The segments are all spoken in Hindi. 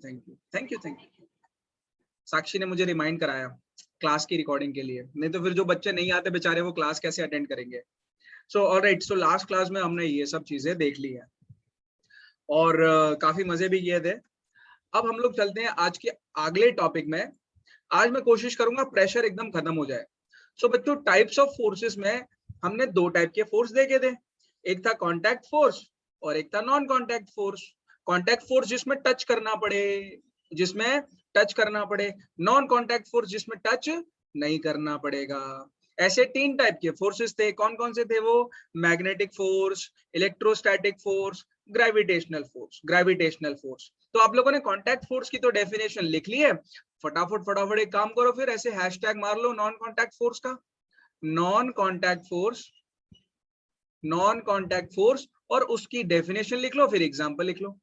Thank you thank you thank you. Sakshi ने मुझे रिमाइंड कराया क्लास की रिकॉर्डिंग के लिए, नहीं तो फिर जो बच्चे नहीं आते बेचारे वो क्लास कैसे अटेंड करेंगे। So alright, so last class में हमने ये सब चीजें देख ली है और काफी मजे भी किए थे। अब हम लोग चलते हैं आज के अगले टॉपिक में। आज मैं कोशिश करूंगा प्रेशर एकदम खत्म हो जाए। सो बच्चों, टाइप्स ऑफ फोर्सेस में हमने दो टाइप के फोर्स देखे थे, एक था कॉन्टैक्ट फोर्स और एक था non contact force. Contact force जिसमें टच करना पड़े, जिसमें टच करना पड़े, नॉन कॉन्टैक्ट फोर्स जिसमें टच नहीं करना पड़ेगा। ऐसे तीन टाइप के फोर्सेस थे। कौन कौन से थे वो? Magnetic force, electrostatic force, gravitational force. Gravitational force. तो आप लोगों ने कॉन्टैक्ट फोर्स की तो डेफिनेशन लिख ली है। फटाफट फटाफट एक काम करो, फिर ऐसे हैशटैग मार लो नॉन कॉन्टैक्ट फोर्स का। Non contact force, non contact force, और उसकी डेफिनेशन लिख लो, फिर एग्जांपल लिख लो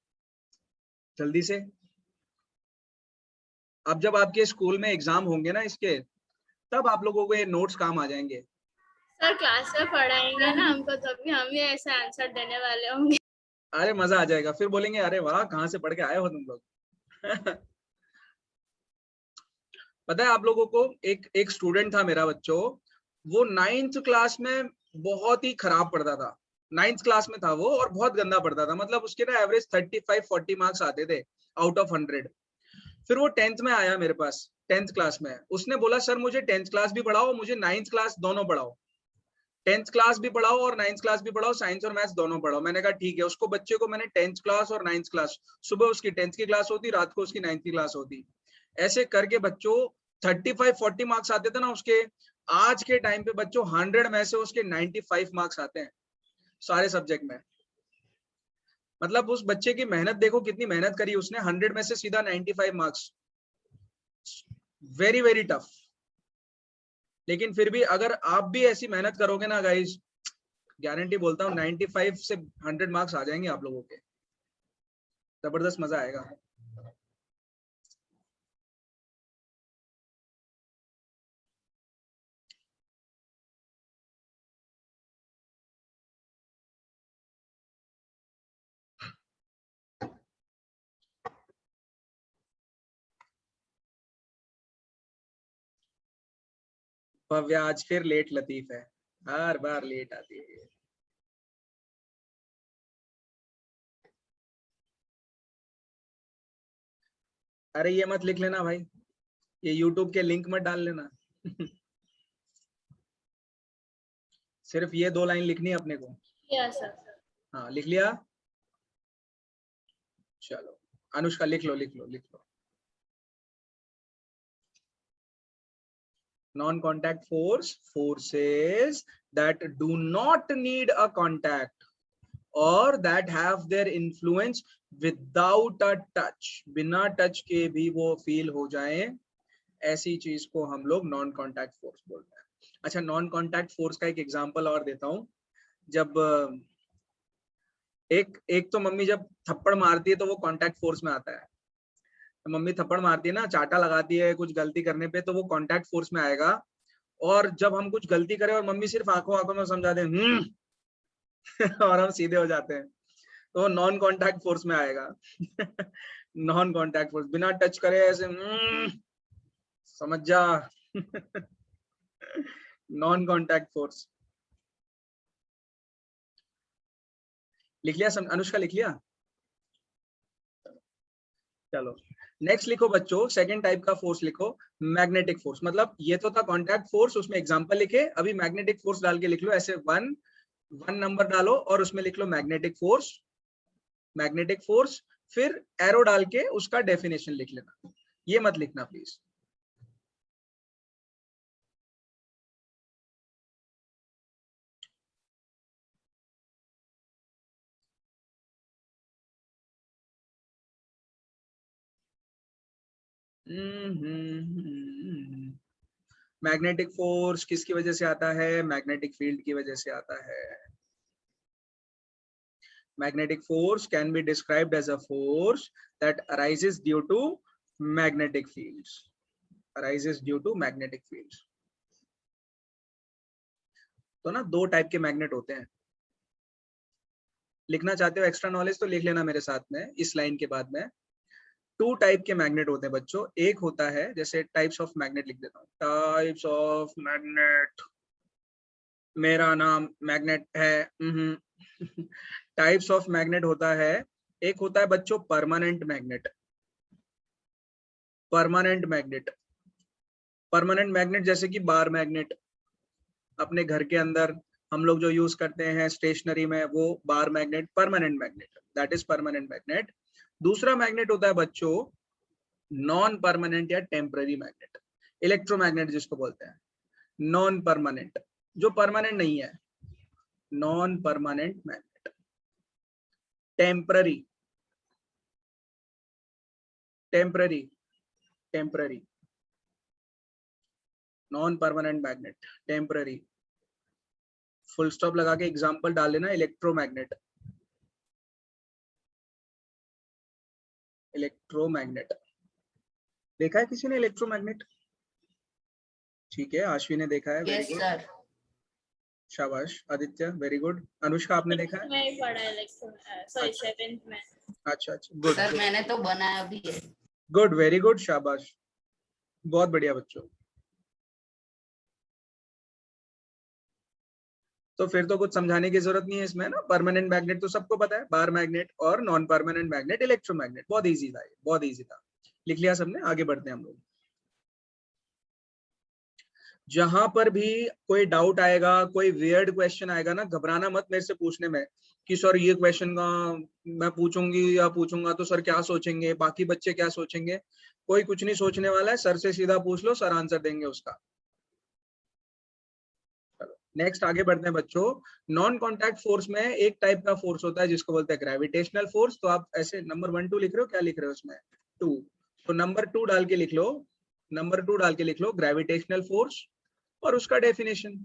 जल्दी से। अब जब आपके स्कूल में एग्जाम होंगे ना इसके, तब आप लोगों को ये नोट्स काम आ जाएंगे। सर क्लास में पढ़ाएंगे ना हमको, तभी हम भी ऐसे आंसर देने वाले होंगे। अरे मजा आ जाएगा, फिर बोलेंगे अरे वाह कहाँ से पढ़ के आए हो तुम लोग। पता है आप लोगों को, एक स्टूडेंट था मेरा बच्चों, वो 9th क्लास में बहुत ही खराब पढ़ता था। 9th क्लास में था वो और बहुत गंदा पढ़ता था, मतलब उसके ना एवरेज 35-40 मार्क्स आते थे आउट ऑफ 100। फिर वो 10th में आया मेरे पास, 10th क्लास में। उसने बोला सर मुझे 10th क्लास भी पढ़ाओ, मुझे 9th क्लास दोनों पढ़ाओ। 10th क्लास भी पढ़ाओ और 9th क्लास भी पढ़ाओ, साइंस और मैथ्स दोनों पढ़ाओ। मैंने कहा ठीक है। उसको बच्चे को मैंने 10th क्लास और 9th क्लास, सुबह उसकी 10th की क्लास होती, रात को उसकी 9th की क्लास होती, ऐसे करके बच्चों 35-40 मार्क्स आते थे ना उसके। आज के टाइम पे बच्चों 100 में से उसके 95 मार्क्स आते हैं सारे सब्जेक्ट में। मतलब उस बच्चे की मेहनत देखो, कितनी मेहनत करी उसने, 100 में से सीधा 95 मार्क्स। Very very tough. लेकिन फिर भी अगर आप भी ऐसी मेहनत करोगे ना गाइस, गारंटी बोलता हूँ 95 से 100 मार्क्स आ जाएंगे आप लोगों के। जबरदस्त मजा आएगा। भव्य आज फिर लेट लतीफ है, हर बार लेट आती है। अरे ये मत लिख लेना भाई, ये YouTube के लिंक मत डाल लेना। सिर्फ ये 2 लाइन लिखनी है अपने को। Yes sir. हाँ लिख लिया, चलो अनुष्का लिख लो लिख लो लिख लो। Non-contact force, forces that do not need a contact or that have their influence without a touch, बिना टच के भी वो फील हो जाए, ऐसी चीज को हम लोग नॉन कॉन्टैक्ट फोर्स बोलते हैं। अच्छा, नॉन कॉन्टैक्ट फोर्स का एक एग्जांपल और देता हूँ। जब एक एक तो मम्मी जब थप्पड़ मारती है तो वो कॉन्टैक्ट फोर्स में आता है। तो मम्मी थप्पड़ मारती है ना, चाटा लगाती है कुछ गलती करने पे, तो वो कॉन्टैक्ट फोर्स में आएगा। और जब हम कुछ गलती करें और मम्मी सिर्फ आंखों आंखों में समझा दे और हम सीधे हो जाते हैं, तो नॉन कॉन्टैक्ट फोर्स में आएगा। नॉन कॉन्टैक्ट फोर्स, बिना टच करे ऐसे समझ जा। नॉन कॉन्टैक्ट फोर्स लिख लिया अनुष्का, लिख लिया? चलो नेक्स्ट लिखो बच्चों, सेकंड टाइप का फोर्स लिखो, मैग्नेटिक फोर्स। मतलब ये तो था कॉन्टैक्ट फोर्स, उसमें एग्जांपल लिखे, अभी मैग्नेटिक फोर्स डाल के लिख लो ऐसे, वन नंबर डालो और उसमें लिख लो मैग्नेटिक फोर्स। मैग्नेटिक फोर्स, फिर एरो डाल के उसका डेफिनेशन लिख लेना, ये मत लिखना प्लीज। मैग्नेटिक फोर्स किसकी वजह से आता है? मैग्नेटिक फील्ड की वजह से आता है। Magnetic force can be described as a force that arises due to magnetic fields. Arises due to magnetic fields. तो ना दो टाइप के मैग्नेट होते हैं। लिखना चाहते हो एक्स्ट्रा नॉलेज तो लिख लेना मेरे साथ में इस लाइन के बाद में। टू टाइप के मैग्नेट होते हैं बच्चों। एक होता है, जैसे टाइप्स ऑफ मैग्नेट लिख देता हूँ, टाइप्स ऑफ मैग्नेट, मेरा नाम मैग्नेट है। टाइप्स ऑफ मैग्नेट होता है, एक होता है बच्चों permanent magnet. Permanent magnet, permanent magnet जैसे कि बार मैग्नेट, अपने घर के अंदर हम लोग जो यूज करते हैं स्टेशनरी में, वो bar magnet, permanent magnet, that is permanent magnet. दूसरा मैग्नेट होता है बच्चों नॉन परमानेंट या टेम्पररी मैग्नेट, इलेक्ट्रोमैग्नेट जिसको बोलते हैं। नॉन परमानेंट, जो परमानेंट नहीं है, non permanent magnet. Temporary, temporary, temporary, non permanent magnet, temporary. Full stop लगा के एग्जांपल डाल लेना, इलेक्ट्रोमैग्नेट, इलेक्ट्रोमैग्नेट। देखा है किसी ने इलेक्ट्रोमैग्नेट? ठीक है, आश्वी ने देखा है, वेरी गुड, सर। शाबाश। Aditya very good. अनुष्का आपने देखा है? मैं पढ़ा है सॉरी 7th में। अच्छा अच्छा, गुड सर मैंने तो बनाया भी है। गुड, वेरी गुड, शाबाश, बहुत बढ़िया बच्चों। तो फिर तो कुछ समझाने की जरूरत नहीं है इसमें ना। परमानेंट मैग्नेट तो सबको पता है, बार मैग्नेट, और नॉन परमानेंट मैग्नेट इलेक्ट्रोमैग्नेट। बहुत इजी था, बहुत इजी था। लिख लिया सबने? आगे बढ़ते हैं हम लोग। जहां पर भी कोई डाउट आएगा, कोई वियर्ड क्वेश्चन आएगा ना, घबराना मत मेरे से पूछने में कि सर ये क्वेश्चन का मैं पूछूंगी या पूछूंगा तो सर क्या सोचेंगे, बाकी बच्चे क्या सोचेंगे। कोई कुछ नहीं सोचने वाला है, सर से सीधा पूछ लो, सर आंसर देंगे उसका। नेक्स्ट आगे बढ़ते हैं बच्चों। नॉन कॉन्टैक्ट फोर्स में एक टाइप का फोर्स होता है जिसको बोलते हैं ग्रेविटेशनल फोर्स। तो आप ऐसे नंबर 1 2 लिख रहे हो, क्या लिख रहे हो उसमें? 2। तो नंबर 2 डाल के लिख लो, नंबर 2 डाल के लिख लो ग्रेविटेशनल फोर्स और उसका डेफिनेशन।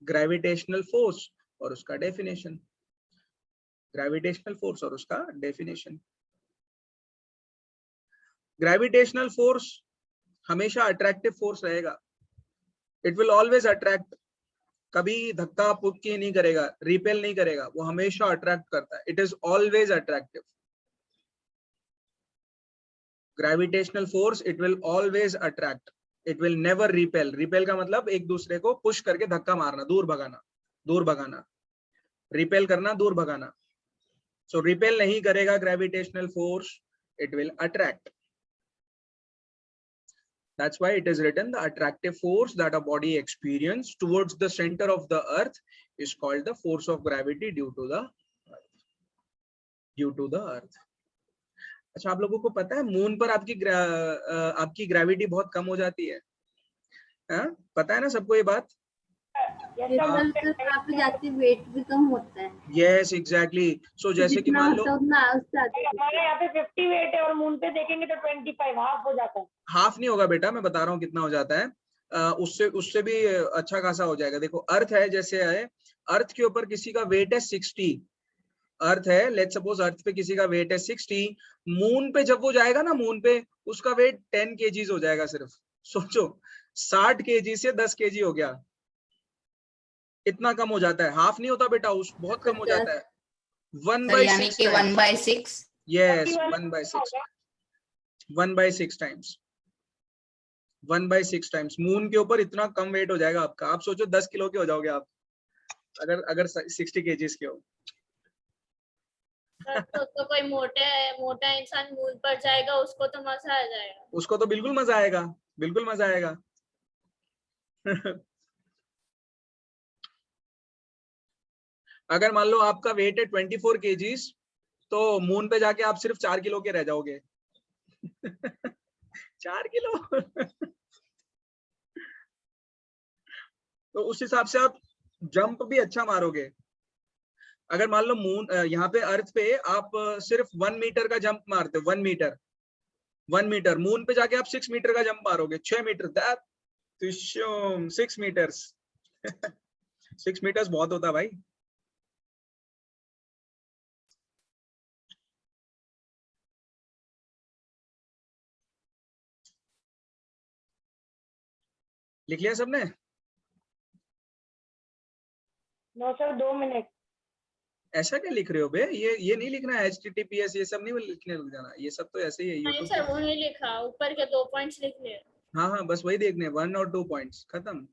ग्रेविटेशनल फोर्स और उसका डेफिनेशन, ग्रेविटेशनल फोर्स और उसका डेफिनेशन। ग्रेविटेशनल फोर्स हमेशा अट्रैक्टिव फोर्स रहेगा। इट विल ऑलवेज अट्रैक्ट, कभी धक्का पुक्की नहीं करेगा, रिपेल नहीं करेगा, वो हमेशा अट्रैक्ट करता है। It is always attractive. Gravitational force, it will always attract, it will never repel. Repel का मतलब एक दूसरे को पुश करके धक्का मारना, दूर भगाना, दूर भगाना। रिपेल करना, दूर भगाना। सो रिपेल नहीं करेगा gravitational force, it will attract. That's why it is written the attractive force that a body experiences towards the center of the earth is called the force of gravity due to the earth. Due to the earth. अच्छा, आप लोगों को पता है मून पर आपकी ग्रेविटी बहुत कम हो जाती है? पता है ना सबको ये बात? वहाँ पे जाते वेट भी कम होता है। Yes exactly. सो जैसे कि मान लो हमारे यहाँ पे 50 वेट है और मून पे देखेंगे तो 25, हाफ हो जाता है। हाफ नहीं होगा बेटा, मैं बता रहा हूँ कितना हो जाता है। उससे उससे भी अच्छा खासा हो जाएगा। देखो अर्थ है, जैसे है, अर्थ के ऊपर किसी का वेट है 60। अर्थ है, लेट सपोज अर्थ पे किसी का वेट है 60। मून पे जब वो जाएगा ना, मून पे उसका वेट 10 kg हो जाएगा सिर्फ। सोचो 60 kg से 10 kg हो गया, इतना कम हो जाता है। हाफ नहीं होता बेटा, उस बहुत कम हो जाता है। 1/6 1/6। Yes 1/6, 1/6 times, 1/6 times. मून के ऊपर इतना कम वेट हो जाएगा आपका। आप सोचो 10 किलो के हो जाओगे आप, अगर 60 kg के हो। तो कोई मोटा इंसान मून पर जाएगा, उसको तो मजा आ जाएगा। उसको तो बिल्कुल मजा आएगा, बिल्कुल मजा आएगा। अगर मान लो आपका वेट है 24 kg, तो मून पे जाके आप सिर्फ 4 किलो के रह जाओगे। 4 किलो। तो उस हिसाब से आप जंप भी अच्छा मारोगे। अगर मान लो मून यहाँ पे अर्थ पे आप सिर्फ 1 मीटर का जंप मारते हो, 1 मीटर, 1 मीटर, मून पे जाके आप 6 मीटर का जंप मारोगे, 6 मीटर, दैट 6 मीटर्स। 6 मीटर्स बहुत होता है भाई। लिख लिया सबने? No sir, 2 minute. ऐसा क्या लिख रहे हो बे? ये नहीं लिखना है, HTTPS ये सब नहीं लिखने लग जाना, ये सब तो ऐसे ही है नहीं यूट्यूब। सर वो नहीं लिखा, ऊपर के 2 पॉइंट्स लिख लिए। हाँ हाँ बस वही देखने, 1 और 2 पॉइंट्स खत्म।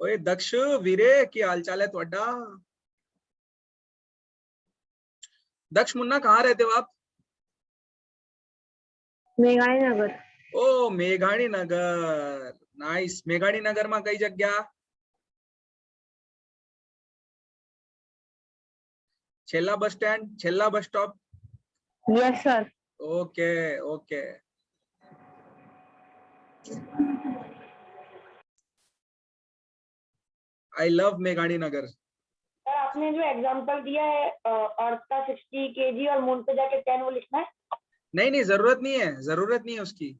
ओए दक्ष वीरे की हाल चाल है ਤੁਹਾਡਾ? दक्ष मुन्ना कहाँ रहते हो आप? मेघानी नगर। ओ मेघाणी नगर, नाइस। मेघाणी नगर में कई जगह? छेल्ला बस स्टैंड, छेल्ला bus stop? Yes sir. Okay okay. I love मेघाणी नगर। सर आपने जो एग्जांपल दिया है अर्थ का 60 kg और मून पे जाके 10, वो लिखना है? नहीं नहीं जरूरत नहीं है, जरूरत नहीं है उसकी,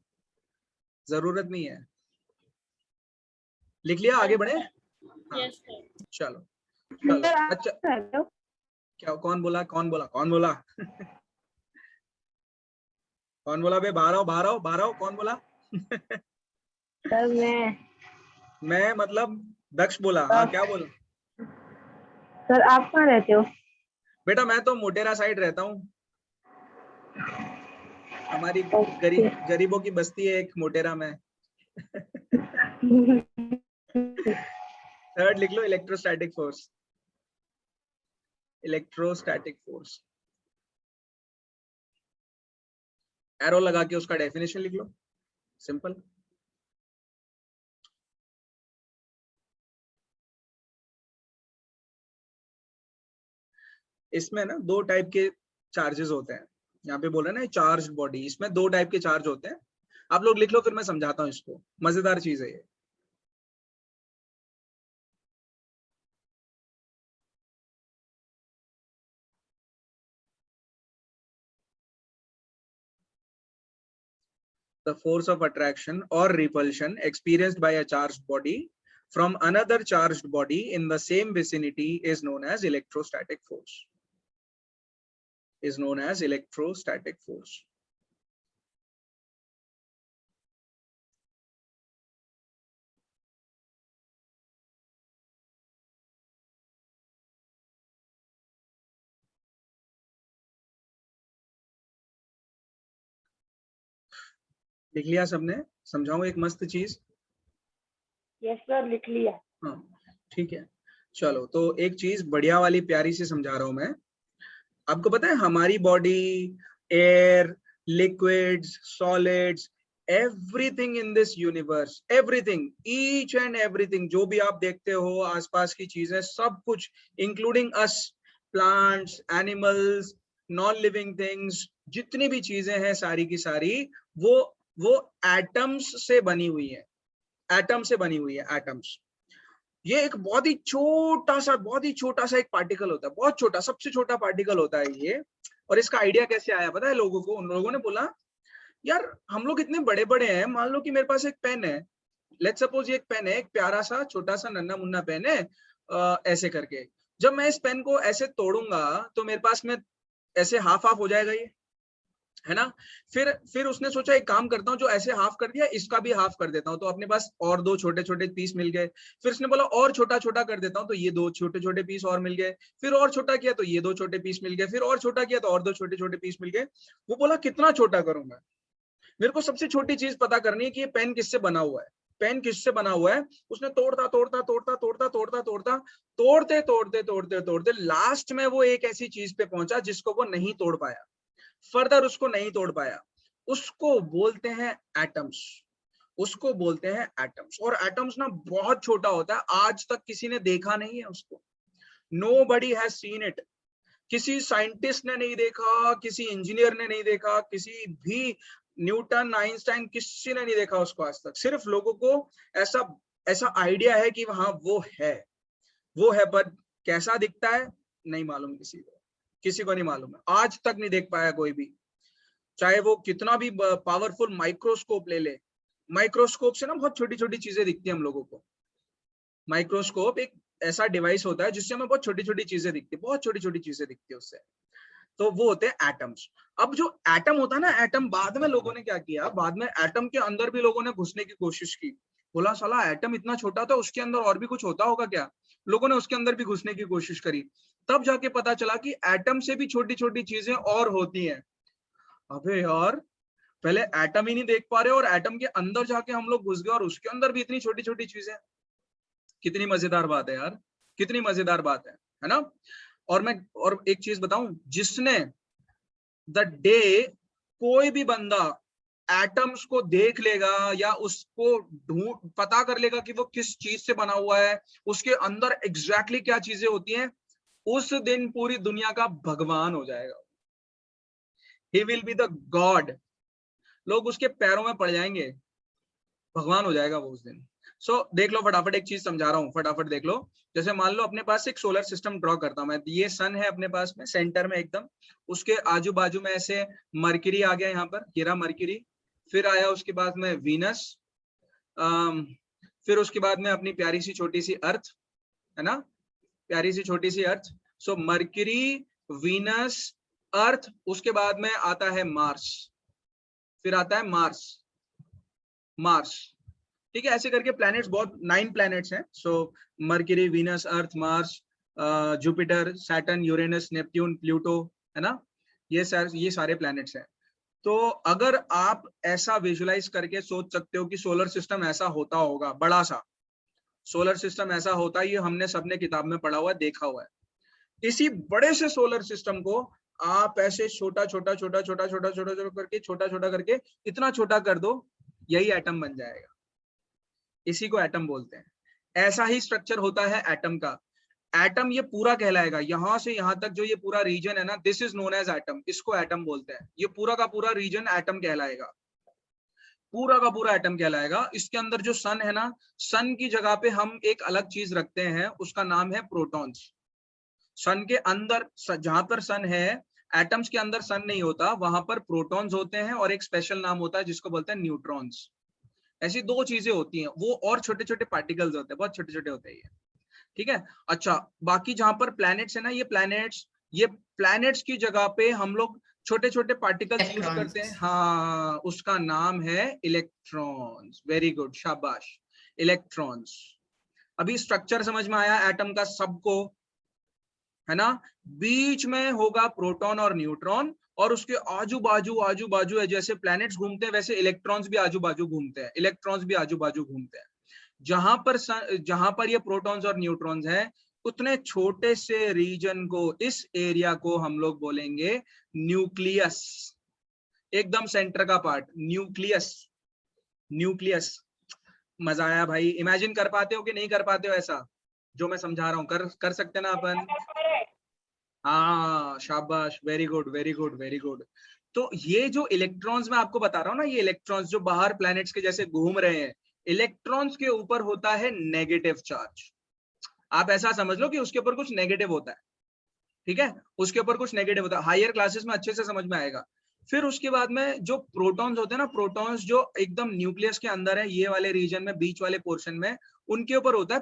जरूरत नहीं है। लिख लिया, आगे बढ़े? हाँ यस सर। चलो चलो सर आप अच्छा। कर दो। क्या कौन बोला, कौन बोला, कौन बोला? कौन बोला बे? बाहर आओ बाहर आओ बाहर आओ, कौन बोला? सर मैं मतलब दक्ष बोला। हाँ क्या बोला? सर आप कहाँ रहते हो? बेटा मैं तो मोटेरा साइड रहता हूँ, हमारी गरीबों की बस्ती है एक मोटेरा में। थर्ड लिख लो, electrostatic force, electrostatic force. Arrow लगा के उसका डेफिनेशन लिख लो, सिंपल। इसमें ना 2 टाइप के चार्जेस होते हैं, यहाँ पे बोल रहे हैं ना चार्ज बॉडी, इसमें 2 टाइप के चार्ज होते हैं। आप लोग लिख लो फिर मैं समझाता हूँ इसको, मजेदार चीज है ये। The force of attraction or repulsion experienced by a charged body from another charged body in the same vicinity is known as electrostatic force. Is known as electrostatic force. लिख लिया सबने? समझाऊं एक मस्त चीज? यस सर लिख लिया। हाँ ठीक है चलो, तो एक चीज बढ़िया वाली प्यारी सी समझा रहा हूं मैं आपको। पता है हमारी body, air, liquids, solids, everything in this universe, everything, each and everything, जो भी आप देखते हो आसपास की चीजें, सब कुछ इंक्लूडिंग अस, plants, animals, non living things, जितनी भी चीजें हैं सारी की सारी, वो एटम्स से बनी हुई है, एटम से बनी हुई है, एटम्स। ये एक बहुत ही छोटा सा एक पार्टिकल होता है, बहुत छोटा, सबसे छोटा पार्टिकल होता है ये। और इसका आइडिया कैसे आया पता है लोगों को? उन लोगों ने बोला यार हम लोग इतने बड़े बड़े हैं, मान लो कि मेरे पास एक पेन है, लेट्स सपोज ये एक पेन है, एक प्यारा सा छोटा सा नन्ना मुन्ना पेन है, ऐसे करके जब मैं इस पेन को ऐसे तोड़ूंगा तो मेरे पास में ऐसे हाफ हाफ हो जाएगा ये, है ना? फिर उसने सोचा एक काम करता हूँ, जो ऐसे हाफ कर दिया इसका भी हाफ कर देता हूँ, तो अपने पास और 2 छोटे छोटे पीस मिल गए। फिर उसने बोला और छोटा छोटा कर देता हूँ, तो ये 2 छोटे छोटे पीस और मिल गए। फिर और छोटा किया तो ये 2 छोटे पीस मिल गए। फिर और छोटा किया तो और 2 छोटे छोटे पीस मिल गए। वो बोला कितना छोटा करूंगा, मेरे को सबसे छोटी चीज पता करनी है कि ये पेन किससे बना हुआ है, पेन किससे बना हुआ है। उसने तोड़ता तोड़ता तोड़ता तोड़ता तोड़ता तोड़ता तोड़ते तोड़ते तोड़ते तोड़ते लास्ट में वो एक ऐसी चीज पे पहुंचा जिसको वो नहीं तोड़ पाया, फर्दर उसको नहीं तोड़ पाया। उसको बोलते हैं एटम्स, उसको बोलते हैं एटम्स। और एटम्स ना बहुत छोटा होता है, आज तक किसी ने देखा नहीं है उसको, nobody has seen it। किसी साइंटिस्ट ने नहीं देखा, किसी इंजीनियर ने नहीं देखा, किसी भी न्यूटन, आइंस्टाइन, किसी ने नहीं देखा उसको आज तक। सिर्फ लोगों को ऐसा ऐसा आइडिया है कि वहां वो है, पर कैसा दिखता है नहीं मालूम, किसी को नहीं मालूम है, आज तक नहीं देख पाया कोई भी। चाहे वो कितना भी पावरफुल माइक्रोस्कोप ले ले, माइक्रोस्कोप से ना बहुत छोटी छोटी चीजें दिखती है हम लोगों को। माइक्रोस्कोप एक ऐसा डिवाइस होता है जिससे हमें बहुत छोटी छोटी चीजें दिखती है, बहुत छोटी छोटी चीजें दिखती है उससे, तो वो होते हैं एटम्स। अब जो एटम होता है ना, एटम बाद में लोगों ने क्या किया, बाद में एटम के अंदर भी लोगों ने घुसने की कोशिश की। बोला साला एटम इतना छोटा था, उसके अंदर और भी कुछ होता होगा क्या। लोगों ने उसके अंदर भी घुसने की कोशिश करी, तब जाके पता चला कि एटम से भी छोटी छोटी चीजें और होती हैं। अबे यार, पहले एटम ही नहीं देख पा रहे और एटम के अंदर जाके हम लोग घुस गए और उसके अंदर भी इतनी छोटी छोटी चीजें। कितनी मजेदार बात है यार, कितनी मजेदार बात है ना। और एक चीज बताऊं, जिसने द डे कोई भी बंदा एटम्स को देख लेगा या उसको ढूंढ पता कर लेगा कि वो किस चीज से बना हुआ है, उसके अंदर एग्जैक्टली क्या चीजें होती हैं, उस दिन पूरी दुनिया का भगवान हो जाएगा। He will be the God. लोग उसके पैरों में पड़ जाएंगे, भगवान हो जाएगा वो उस दिन। देख लो फटाफट, एक चीज समझा रहा हूँ, फटाफट देख लो। जैसे मान लो अपने पास एक सोलर सिस्टम ड्रॉ करता हूं मैं, ये सन है अपने पास में सेंटर में एकदम, उसके आजू बाजू में ऐसे मरकरी आ गया, यहाँ पर गिरा मरकरी, फिर आया उसके बाद में वीनस, फिर उसके बाद में अपनी प्यारी सी छोटी सी अर्थ, है ना, प्यारी सी छोटी सी अर्थ। सो मरकरी, वीनस, अर्थ, उसके बाद में आता है मार्स, फिर आता है मार्स, ठीक है। ऐसे करके प्लैनेट्स बहुत 9 प्लैनेट्स हैं। So Mercury, Venus, Earth, Mars, Jupiter, Saturn, Uranus, Neptune, Pluto, है ना, ये सारे प्लैनेट्स हैं। तो अगर आप ऐसा विजुलाइज करके सोच सकते हो कि सोलर सिस्टम ऐसा होता होगा, बड़ा सा सोलर सिस्टम ऐसा होता है, ये हमने सबने किताब में पढ़ा हुआ है, देखा हुआ है। इसी बड़े से सोलर सिस्टम को आप ऐसे छोटा छोटा छोटा छोटा छोटा छोटा छोटा करके इतना छोटा कर दो, यही एटम बन जाएगा। इसी को एटम बोलते हैं। ऐसा ही स्ट्रक्चर होता है एटम का। एटम ये पूरा कहलाएगा, यहां से यहां तक जो ये पूरा रीजन है ना, this is known as atom, इसको एटम बोलते हैं। ये पूरा का पूरा रीजन एटम कहलाएगा, पूरा का पूरा एटम कहलाएगा। इसके अंदर जो सन है ना, सन की जगह पे हम एक अलग चीज रखते हैं, उसका नाम है प्रोटॉन्स। सन के अंदर, जहां पर सन है, एटम्स के अंदर सन नहीं होता, वहां पर प्रोटॉन्स होते हैं और एक स्पेशल नाम होता है जिसको बोलते हैं न्यूट्रॉन्स। ऐसी 2 चीजें होती हैं वो, और छोटे छोटे पार्टिकल्स होते हैं, बहुत छोटे छोटे होते हैं ये, ठीक है। अच्छा, बाकी जहां पर प्लैनेट्स है ना, ये प्लैनेट्स की जगह पे हम लोग छोटे छोटे पार्टिकल्स यूज करते हैं। हाँ, उसका नाम है इलेक्ट्रॉन्स। वेरी गुड, शाबाश, इलेक्ट्रॉन्स। अभी स्ट्रक्चर समझ में आया एटम का सबको, है ना। बीच में होगा प्रोटॉन और न्यूट्रॉन, और उसके आजू बाजू है, जैसे प्लैनेट्स घूमते हैं वैसे इलेक्ट्रॉन्स भी आजू बाजू घूमते हैं, इलेक्ट्रॉन्स भी आजू बाजू घूमते हैं। जहां पर ये प्रोटॉन्स और न्यूट्रॉन्स हैं, उतने छोटे से रीजन को, इस एरिया को हम लोग बोलेंगे न्यूक्लियस। एकदम सेंटर का पार्ट, न्यूक्लियस। मजा आया भाई। इमेजिन कर पाते हो कि नहीं कर पाते हो ऐसा जो मैं समझा रहा हूँ? कर सकते ना अपन? हाँ, शाबाश, very good very good very good. तो ये जो इलेक्ट्रॉन्स मैं आपको बता रहा हूँ ना, ये इलेक्ट्रॉन्स जो बाहर प्लैनेट्स के जैसे घूम रहे हैं, इलेक्ट्रॉन्स के ऊपर होता है नेगेटिव चार्ज। आप ऐसा समझ लो कि उसके ऊपर कुछ नेगेटिव होता है, ठीक है, उसके ऊपर कुछ नेगेटिव होता है। हायर क्लासेस में अच्छे से समझ में आएगा। फिर उसके बाद में जो प्रोटॉन्स होते हैं ना, प्रोटॉन्स जो एकदम न्यूक्लियस के अंदर है, ये वाले रीजन में, बीच वाले पोर्शन में, उनके ऊपर होता है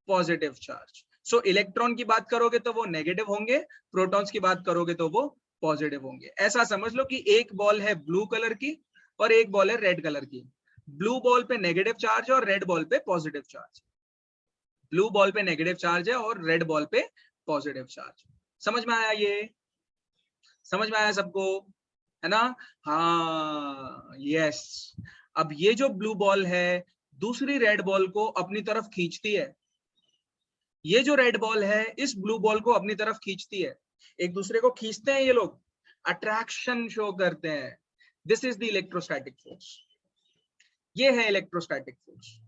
पॉजिटिव चार्ज। सो इलेक्ट्रॉन की बात करोगे तो वो नेगेटिव होंगे, प्रोटॉन्स की बात करोगे तो वो पॉजिटिव होंगे। ऐसा समझ लो कि एक बॉल है ब्लू कलर की और एक बॉल है रेड कलर की। ब्लू बॉल पे नेगेटिव चार्ज और रेड बॉल पे पॉजिटिव चार्ज। ब्लू बॉल पे नेगेटिव चार्ज है और रेड बॉल पे पॉजिटिव चार्ज। समझ में आया? ये समझ में आया सबको, है ना? हाँ, यस। अब ये जो ब्लू बॉल है दूसरी रेड बॉल को अपनी तरफ खींचती है, ये जो रेड बॉल है इस ब्लू बॉल को अपनी तरफ खींचती है। एक दूसरे को खींचते हैं ये लोग, अट्रैक्शन शो करते हैं। This is the electrostatic force. ये है इलेक्ट्रोस्टैटिक फोर्स।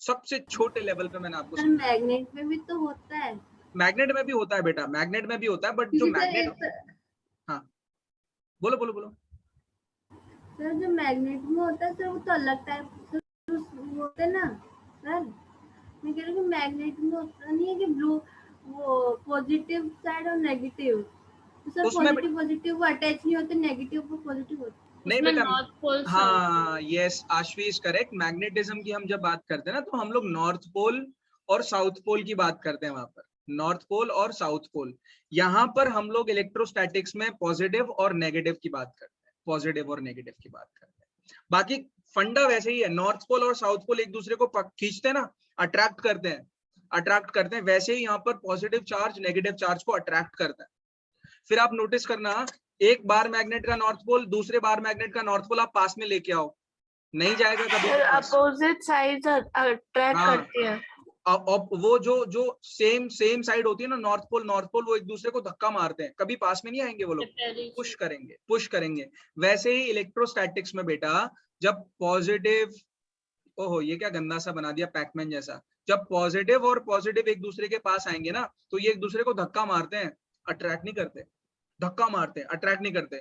सबसे छोटे लेवल पे मैंने आपको समझाया। मैग्नेट में भी तो होता है। मैग्नेट में भी होता है बेटा, मैग्नेट में भी होता है, बट जो मैग्नेट, हाँ बोलो बोलो बोलो। सर जो मैग्नेट में होता है सर वो तो अलग टाइप होते हैं ना सर। मैं कह रही हूँ मैग्नेट में होता नहीं है कि ब्लू वो पॉजिटिव साइड और नेगेटिव, तो सर पॉजिटिव वो अटैच नहीं होते, नेगेटिव वो पॉजिटिव होते। नहीं बेटा, नॉर्थ पोल, हाँ yes, Ashvi is correct. Magnetism की हम जब बात करते हैं ना, तो हम लोग नॉर्थ पोल और साउथ पोल की बात करते हैं। वहां पर नॉर्थ पोल और साउथ पोल, यहाँ पर हम लोग इलेक्ट्रोस्टैटिक्स में पॉजिटिव और नेगेटिव की बात करते हैं, पॉजिटिव और नेगेटिव की बात करते हैं। बाकी फंडा वैसे ही है, नॉर्थ पोल और साउथ पोल एक दूसरे को खींचते हैं ना, अट्रैक्ट करते हैं, वैसे ही यहाँ पर पॉजिटिव चार्ज नेगेटिव चार्ज को अट्रैक्ट करता है। फिर आप नोटिस करना, एक बार मैग्नेट का नॉर्थ पोल दूसरे बार मैग्नेट का नॉर्थ पोल आप पास में लेके आओ, नहीं जाएगा कभी भी पास। अपोजिट साइड अट्रैक्ट हाँ। करती है। वो जो सेम साइड होती है ना, नॉर्थ पोल वो एक दूसरे को धक्का मारते हैं, कभी पास में नहीं आएंगे वो लोग, पुश करेंगे। वैसे ही इलेक्ट्रोस्टैटिक्स में बेटा, जब पॉजिटिव, ओहो ये क्या गंदा सा बना दिया पैकमैन जैसा, जब पॉजिटिव और पॉजिटिव एक दूसरे के पास आएंगे ना, तो ये एक दूसरे को धक्का मारते हैं, अट्रैक्ट नहीं करते, धक्का मारते हैं, अट्रैक्ट नहीं करते।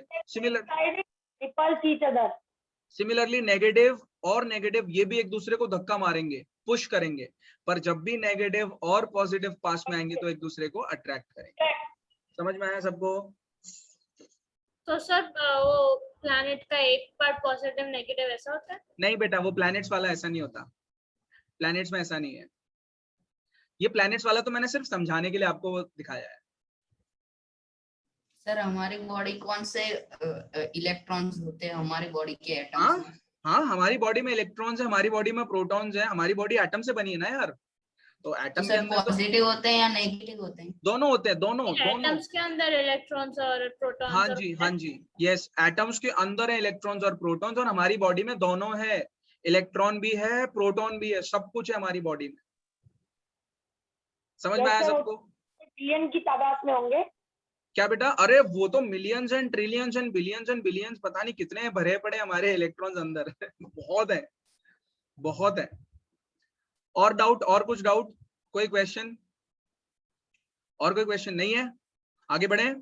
सिमिलरली नेगेटिव और नेगेटिव ये भी एक दूसरे को धक्का मारेंगे, पुश करेंगे, पर जब भी नेगेटिव और पॉजिटिव पास में आएंगे तो एक दूसरे को अट्रैक्ट करेंगे। समझ में आया सबको? तो सर वो प्लैनेट का एक पार्ट पॉजिटिव नेगेटिव ऐसा होता है? नहीं बेटा, वो प्लैनेट्स वाला ऐसा नहीं होता, प्लैनेट्स में ऐसा नहीं है। ये प्लैनेट्स वाला तो मैंने सिर्फ समझाने के लिए आपको दिखाया है। सर हमारी बॉडी कौन से इलेक्ट्रॉन्स होते हैं हमारी बॉडी के एटम्स? हाँ, हमारी बॉडी में इलेक्ट्रॉन्स है, हमारी बॉडी में प्रोटॉन्स है, हमारी बॉडी एटम से बनी है ना यार। तो एटम के अंदर पॉजिटिव होते हैं या नेगेटिव होते हैं? दोनों होते हैं, दोनों। एटम्स के अंदर इलेक्ट्रॉन्स और प्रोटॉन्स? हाँ जी, यस, एटम्स के अंदर है इलेक्ट्रॉन्स और प्रोटॉन्स, और हमारी बॉडी में दोनों है, इलेक्ट्रॉन भी है प्रोटॉन भी है, सब कुछ है हमारी बॉडी में। समझ में आया सबको? बिलियन की तादाद में होंगे क्या बेटा? अरे वो तो millions and trillions and billions पता नहीं कितने भरे पड़े हमारे इलेक्ट्रॉन्स अंदर बहुत है। और डाउट, और कुछ डाउट, कोई क्वेश्चन? और कोई क्वेश्चन नहीं है? आगे बढ़े,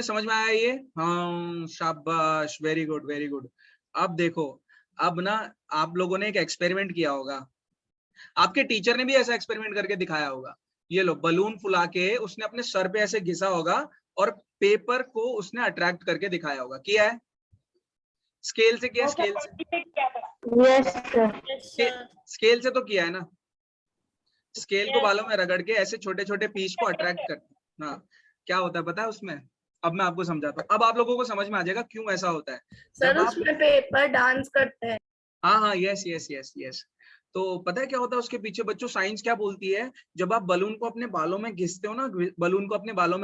समझ में आया ये? हाँ शाबाश, वेरी गुड। अब देखो, अब ना आप लोगों ने एक एक्सपेरिमेंट किया होगा, आपके टीचर ने भी ऐसा एक्सपेरिमेंट करके दिखाया होगा। ये लो, बलून फुला के उसने अपने सर पे ऐसे घिसा होगा और पेपर को उसने अट्रैक्ट करके दिखाया होगा। किया है? स्केल से किया? स्केल से तो किया है ना। स्केल को बालों में रगड़ के ऐसे छोटे छोटे पीस को अट्रैक्ट करते। हाँ, क्या होता है पता है उसमें? अब मैं आपको समझाता हूँ, अब आप लोगों को समझ में आ जाएगा क्यों ऐसा होता है। सर उसमें पेपर डांस करते हैं। हाँ, यस। तो पता है क्या होता है उसके पीछे? बच्चों, साइंस क्या बोलती है, जब आप बलून को अपने बालों में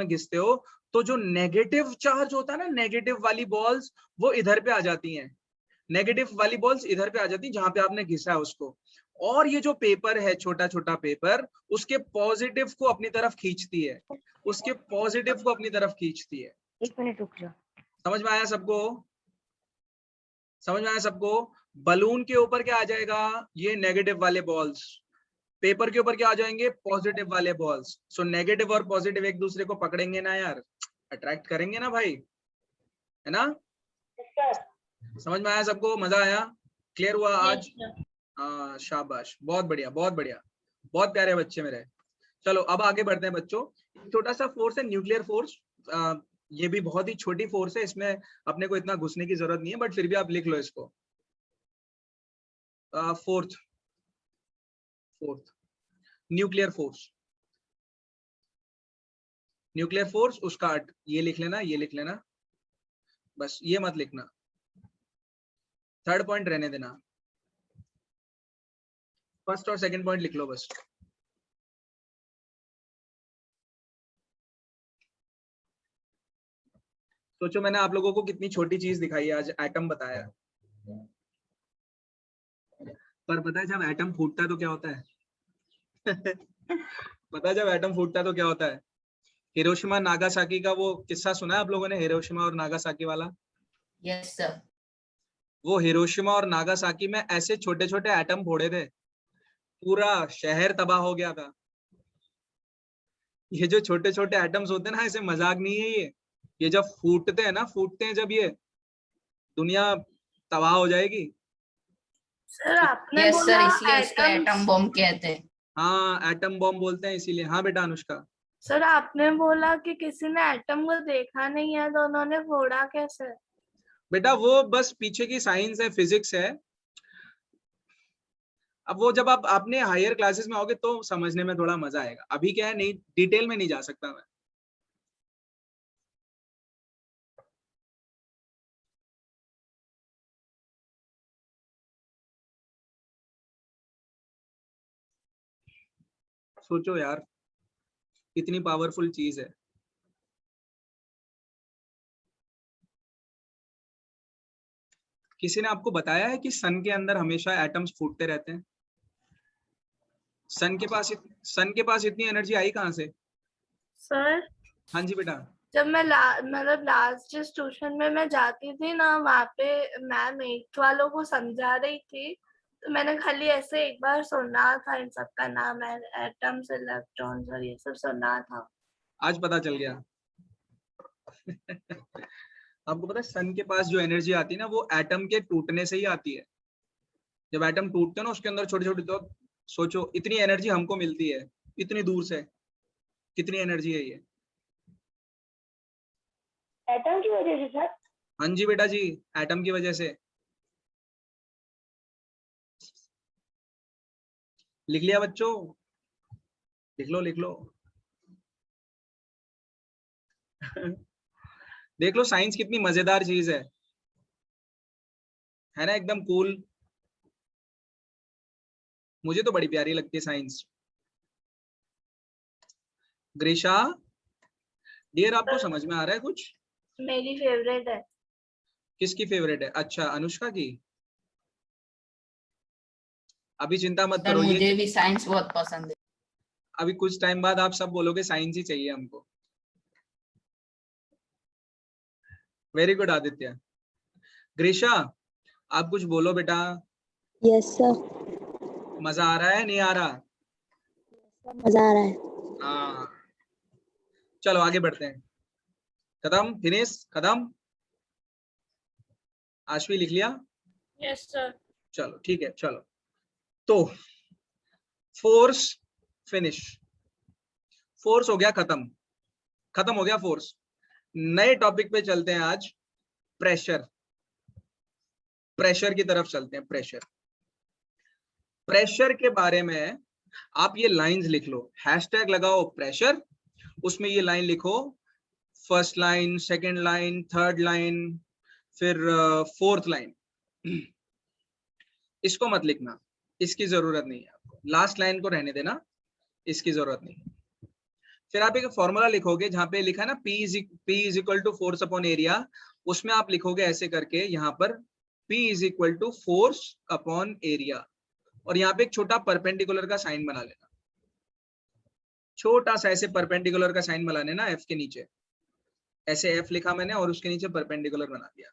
घिसते हो, तो जो नेगेटिव चार्ज होता है ना, नेगेटिव वाली बॉल्स वो इधर पे आ जाती हैं, जहां पे आपने घिसा है उसको, और ये जो पेपर है, छोटा छोटा पेपर, उसके पॉजिटिव को अपनी तरफ खींचती है, एक मिनट रुक जाओ। समझ में आया सबको? बलून के ऊपर क्या आ जाएगा? ये नेगेटिव वाले बॉल्स, पेपर के ऊपर क्या आ जाएंगे? पॉजिटिव वाले बॉल्स। सो नेगेटिव और पॉजिटिव एक दूसरे को पकड़ेंगे ना यार, अट्रैक्ट करेंगे ना भाई, है ना? समझ में आया सबको? मजा आया? क्लियर हुआ आज? हाँ शाबाश, बहुत बढ़िया, बहुत प्यारे बच्चे मेरे। चलो अब आगे बढ़ते हैं बच्चों। छोटा सा फोर्स है न्यूक्लियर फोर्स, ये भी बहुत ही छोटी फोर्स है, इसमें अपने को इतना घुसने की जरूरत नहीं है, बट फिर भी आप लिख लो इसको। फोर्थ न्यूक्लियर फोर्स, उसका ये लिख लेना, बस ये मत लिखना, थर्ड पॉइंट रहने देना, फर्स्ट और सेकंड पॉइंट लिख लो बस। सोचो, मैंने आप लोगों को कितनी छोटी चीज दिखाई है आज, एटम बताया, पर पता है जब एटम फूटता है तो क्या होता है? पता है जब एटम फूटता है तो क्या होता है? हिरोशिमा नागासाकी का वो किस्सा सुना है आप लोगों ने, हिरोशिमा और नागासाकी वाला? Yes sir. वो हिरोशिमा और नागासाकी में ऐसे छोटे छोटे एटम फोड़े थे, पूरा शहर तबाह हो गया था। ये जो छोटे छोटे एटम्स होते हैं ना, ऐसे मजाक नहीं है ये जब फूटते हैं जब, ये दुनिया तबाह हो जाएगी। सर आपने यस बोला सर, इसलिए उसको एटम बॉम्ब कहते हैं। हाँ, एटम बॉम्ब बोलते हैं इसीलिए। हाँ बेटा अनुष्का। सर आपने बोला कि किसी ने एटम को देखा नहीं है, तो उन्होंने फोड़ा कैसे? बेटा वो बस पीछे की साइंस है, फिजिक्स है। अब वो जब आप अपने हायर क्लासेस में आओगे तो समझने में थोड़ा मजा आएगा, अभी क्या है, नहीं डिटेल में नहीं जा सकता मैं। सोचो यार, कितनी पावरफुल चीज है। किसी ने आपको बताया है कि सन के अंदर हमेशा एटम्स फूटते रहते हैं? सन के पास इतनी एनर्जी आई कहाँ से? सर हाँ जी बेटा। जब मैं मतलब लास्ट जिस ट्यूशन में मैं जाती थी ना, वहाँ पे मैम 8th वालों को समझा रही थी, तो मैंने खाली ऐसे एक बार सुना था इन सब का नाम, एटम्स, इलेक्ट्रॉन्स और ये सब सुना था। आज पता चल गया। आपको पता है सन के पास जो एनर्जी आती है ना, वो एटम के टूटने से ही आती है। जब एटम टूटते हैं ना, उसके अंदर छोटी छोटी, तो सोचो इतनी एनर्जी हमको मिलती है इतनी दूर से, कितनी एनर्जी है ये। एटम की वजह से सर? हाँ जी बेटा जी, एटम की वजह से। लिख लिया बच्चों? लिख लो लिख लो। देख लो साइंस कितनी मजेदार चीज है ना, एकदम कूल। मुझे तो बड़ी प्यारी लगती है साइंस। ग्रीशा डियर, आपको समझ में आ रहा है कुछ? मेरी फेवरेट है। किसकी फेवरेट है? अच्छा, अनुष्का की। अभी चिंता मत सर करो, मुझे ये भी साइंस बहुत पसंद है। अभी कुछ टाइम बाद आप सब बोलोगे साइंस ही चाहिए हमको। Very good Aditya. ग्रीशा आप कुछ बोलो बेटा। Yes sir. मजा आ रहा है नहीं आ रहा? मजा आ रहा है। हाँ, चलो आगे बढ़ते हैं। खत्म, फिनिश, खत्म। आशवी लिख लिया? Yes sir. चलो ठीक है, चलो तो फोर्स फिनिश। फोर्स हो गया खत्म, खत्म हो गया फोर्स। नए टॉपिक पे चलते हैं आज, प्रेशर। प्रेशर की तरफ चलते हैं। प्रेशर, प्रेशर के बारे में आप ये लाइंस लिख लो, हैशटैग लगाओ प्रेशर, उसमें ये लाइन लिखो, first line, second line, third line, फिर फोर्थ लाइन। इसको मत लिखना, इसकी जरूरत नहीं है आपको। लास्ट लाइन को रहने देना, इसकी जरूरत नहीं है। फिर आप एक फॉर्मूला लिखोगे जहां पे लिखा है ना P is equal to force upon area, उसमें आप लिखोगे ऐसे करके यहाँ पर P is equal to force upon area, और यहाँ पे एक छोटा परपेंडिकुलर का साइन बना लेना। छोटा सा ऐसे परपेंडिकुलर का साइन बना लेना F के नीचे, ऐसे F लिखा मैंने और उसके नीचे परपेंडिकुलर बना दिया।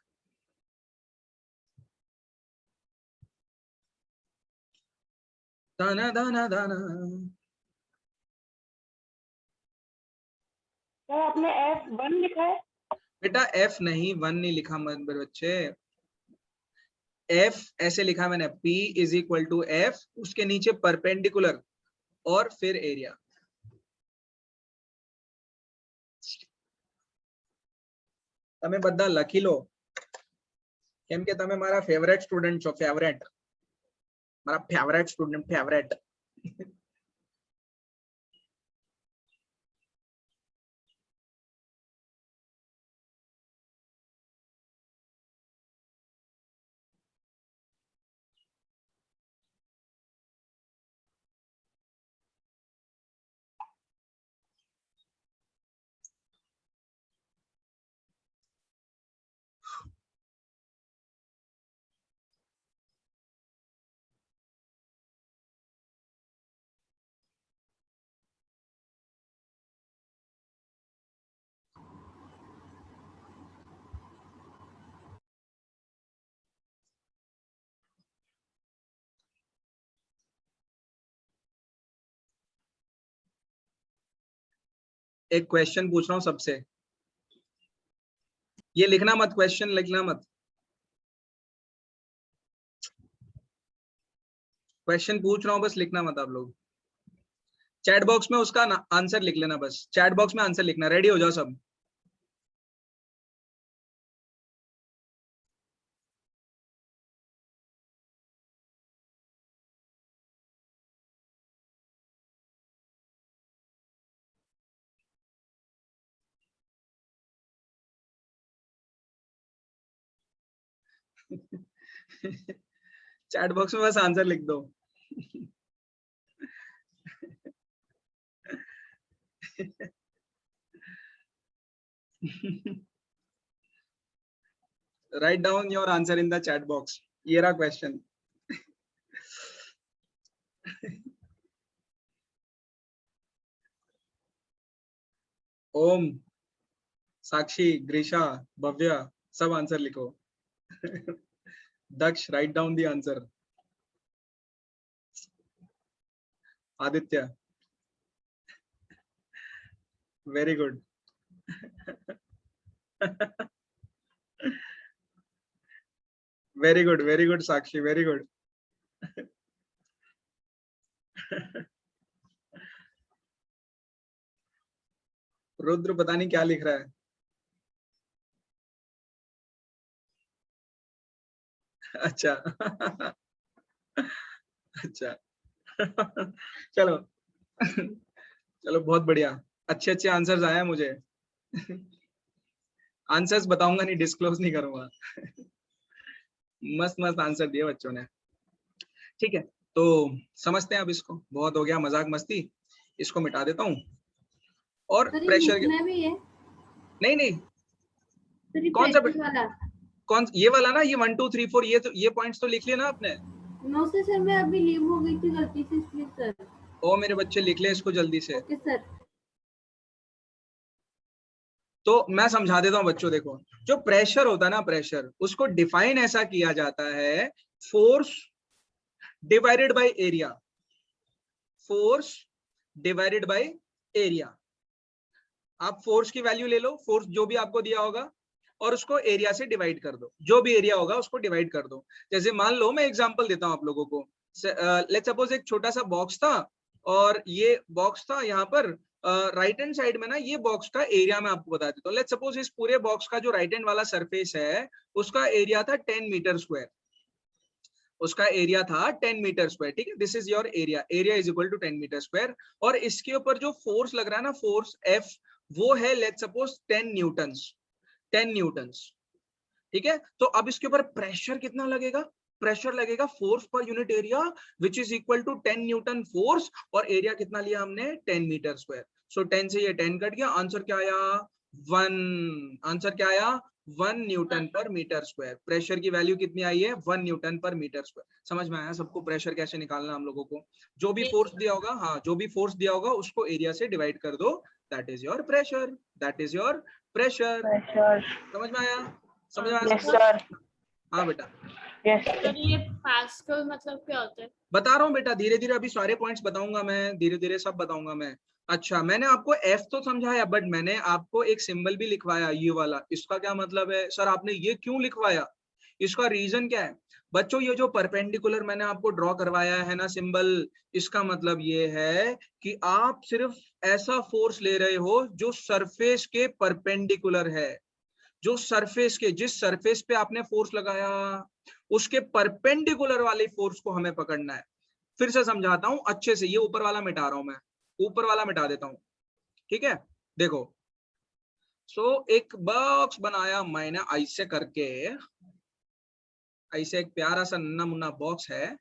दाना दाना दाना। सर आपने F1 लिखा है? बेटा F नहीं, 1 नहीं लिखा मेरे बच्चे। F ऐसे लिखा मैंने, P is equal to F, उसके नीचे परपेंडिकुलर और फिर एरिया। તમે બધા લખી લો, કેમ કે તમે મારા ફેવરેટ સ્ટુડન્ટ છો, ફેવરેટ, મારા ફેવરેટ સ્ટુડન્ટ, ફેવરેટ। एक क्वेश्चन पूछ रहा हूँ सबसे, ये लिखना मत, क्वेश्चन लिखना मत, क्वेश्चन पूछ रहा हूँ बस लिखना मत आप लोग। चैट बॉक्स में उसका आंसर लिख लेना, बस चैट बॉक्स में आंसर लिखना। रेडी हो जाओ सब। चैट बॉक्स में बस आंसर लिख दो। Write down your answer in the chat box. ये रहा question. ओम, साक्षी, ग्रीशा, भव्या, सब आंसर लिखो. दक्ष, write down the answer. Aditya, very good. very good Sakshi, very good. Rudra पता नहीं क्या लिख रहा है. अच्छा. अच्छा. चलो चलो, बहुत बढ़िया, अच्छे अच्छे आंसर्स आए हैं मुझे. आंसर्स बताऊंगा नहीं, डिस्क्लोज नहीं करूंगा. मस्त मस्त आंसर दिए बच्चों ने. ठीक है, तो समझते हैं अब इसको. बहुत हो गया मजाक मस्ती, इसको मिटा देता हूँ. और सर ये प्रेशर लिखना भी है? नहीं, सर ये कौन सा practice वाला? कौन ये वाला ना, ये 1 2 3 4 ये पॉइंट्स तो लिख लिए ना आपने. नो से सर, मैं अभी लीव हो गई थी गलती से इसलिए सर. ओ मेरे बच्चे, लिख ले इसको जल्दी से. Okay sir. तो मैं समझा देता हूँ बच्चों. देखो, जो प्रेशर होता है ना, प्रेशर, उसको डिफाइन ऐसा किया जाता है, force divided by area. Force divided by area. आप फोर्स की वैल्यू ले लो, फोर्स जो भी आपको दिया होगा, और उसको एरिया से डिवाइड कर दो. जो भी एरिया होगा उसको डिवाइड कर दो. जैसे मान लो, मैं एग्जांपल देता हूं आप लोगों को. लेट्स सपोज एक छोटा सा बॉक्स था, और ये बॉक्स था यहाँ पर राइट हैंड साइड में ना. ये बॉक्स का एरिया मैं आपको बता देता हूँ. लेट्स सपोज इस पूरे बॉक्स का जो राइट हैंड वाला सरफेस है, उसका एरिया था 10 मीटर स्क्वायर. उसका एरिया था 10 मीटर स्क्वायर. ठीक है, this is your area. Area is equal to 10 metre square. और इसके ऊपर जो फोर्स लग रहा है ना, फोर्स F, वो है लेट्स सपोज 10 न्यूटन्स. 10 न्यूटन्स. ठीक है, तो अब इसके ऊपर प्रेशर कितना लगेगा? प्रेशर लगेगा फोर्स पर unit area which is equal to 10 newton force. और एरिया कितना लिया हमने? 10 मीटर स्क्वायर. सो 10 से ये 10 कट गया. आंसर क्या आया? 1. आंसर क्या आया? 1 न्यूटन पर मीटर स्क्वायर. प्रेशर की वैल्यू कितनी आई है? 1 न्यूटन पर मीटर स्क्वायर. समझ में आया सबको प्रेशर कैसे निकालना हम लोगों को? जो भी फोर्स दिया होगा, हाँ, जो भी फोर्स दिया होगा उसको एरिया से डिवाइड कर दो. That is your pressure. That is your pressure. समझ में आया? समझ में आया? Yes sir. हाँ बेटा. यस. सर ये पास्कल मतलब क्या होता है? बता रहा हूँ बेटा, धीरे धीरे अभी सारे पॉइंट्स बताऊंगा मैं, धीरे धीरे सब बताऊंगा मैं. अच्छा, मैंने आपको F तो समझाया, बट मैंने आपको एक सिंबल भी लिखवाया, ये वाला. इसका क्या मतलब है? सर आपने ये क्यों लिखवाया? इसका रीजन क्या है बच्चों? ये जो परपेंडिकुलर मैंने आपको ड्रॉ करवाया है ना सिंबल, इसका मतलब ये है कि आप सिर्फ ऐसा फोर्स ले रहे हो जो सरफेस के परपेंडिकुलर है. जो सरफेस के, जिस सरफेस पे आपने फोर्स लगाया, उसके परपेंडिकुलर वाले फोर्स को हमें पकड़ना है. फिर से समझाता हूं अच्छे से. ये ऊपर वाला मिटा रहा हूं मैं, ऊपर वाला मिटा देता हूं. ठीक है, देखो. सो एक बॉक्स बनाया मैंने ऐसे करके, ऐसे एक प्यारा सा नन्ना मुन्ना बॉक्स है.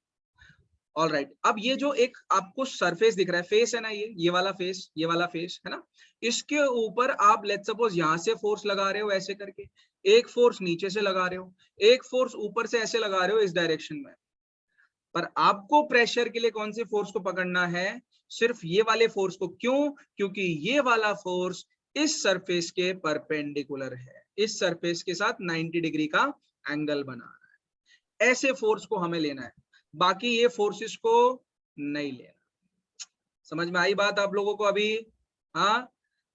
All right. अब ये जो एक आपको सरफेस दिख रहा है, फेस है ना, ये वाला फेस, ये वाला फेस है ना. इसके ऊपर आप लेट्स सपोज यहाँ से फोर्स लगा रहे हो ऐसे करके, एक फोर्स नीचे से लगा रहे हो, एक फोर्स ऊपर से ऐसे लगा रहे हो इस डायरेक्शन में. पर आपको प्रेशर के लिए कौन से फोर्स को पकड़ना है? सिर्फ ये वाले फोर्स को. क्यों? क्योंकि ये वाला फोर्स इस सरफेस के परपेंडिकुलर है, इस सरफेस के साथ 90 डिग्री का एंगल बना रहा है. ऐसे फोर्स को हमें लेना है, बाकी ये फोर्सेस को नहीं लेना. समझ में आई बात आप लोगों को अभी? हाँ,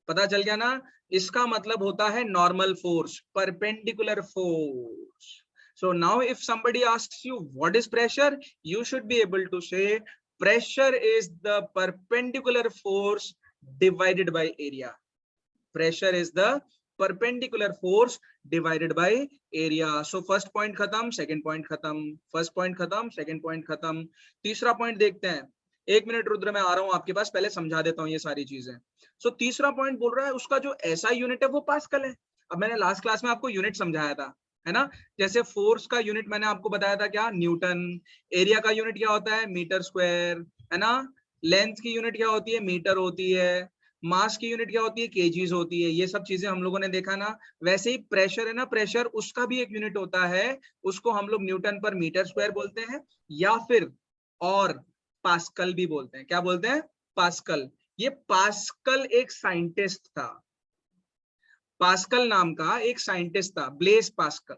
पता चल गया ना? इसका मतलब होता है normal force, perpendicular force. So now if somebody asks you what is pressure, you should be able to say pressure is the perpendicular force divided by area. Pressure is the perpendicular force divided by area. So first point खत्म, second point खत्म, first point खत्म, second point खत्म. तीसरा point देखते हैं. 1 मिनट रुद्र, मैं आ रहा हूं आपके पास, पहले समझा देता हूं ये सारी चीजें. So तीसरा point बोल रहा है उसका जो ऐसा यूनिट है वो पास्कल है. अब मैंने लास्ट क्लास में आपको यूनिट समझाया था, है ना. जैसे फोर्स का यूनिट मैंने आपको बताया था क्या? न्यूटन. एरिया का यूनिट क्या होता है? मीटर स्क्वायर, है ना. लेंथ की यूनिट क्या होती है? मीटर होती है. मास की यूनिट क्या होती है, केजीज होती है, ये सब चीजें हम लोगों ने देखा ना। वैसे ही प्रेशर है ना, प्रेशर उसका भी एक यूनिट होता है, उसको हम लोग न्यूटन पर मीटर स्क्वायर बोलते हैं, या फिर और पास्कल भी बोलते हैं। क्या बोलते हैं, पास्कल। ये पास्कल एक साइंटिस्ट था, पास्कल नाम का एक साइंटिस्ट था, ब्लेस पास्कल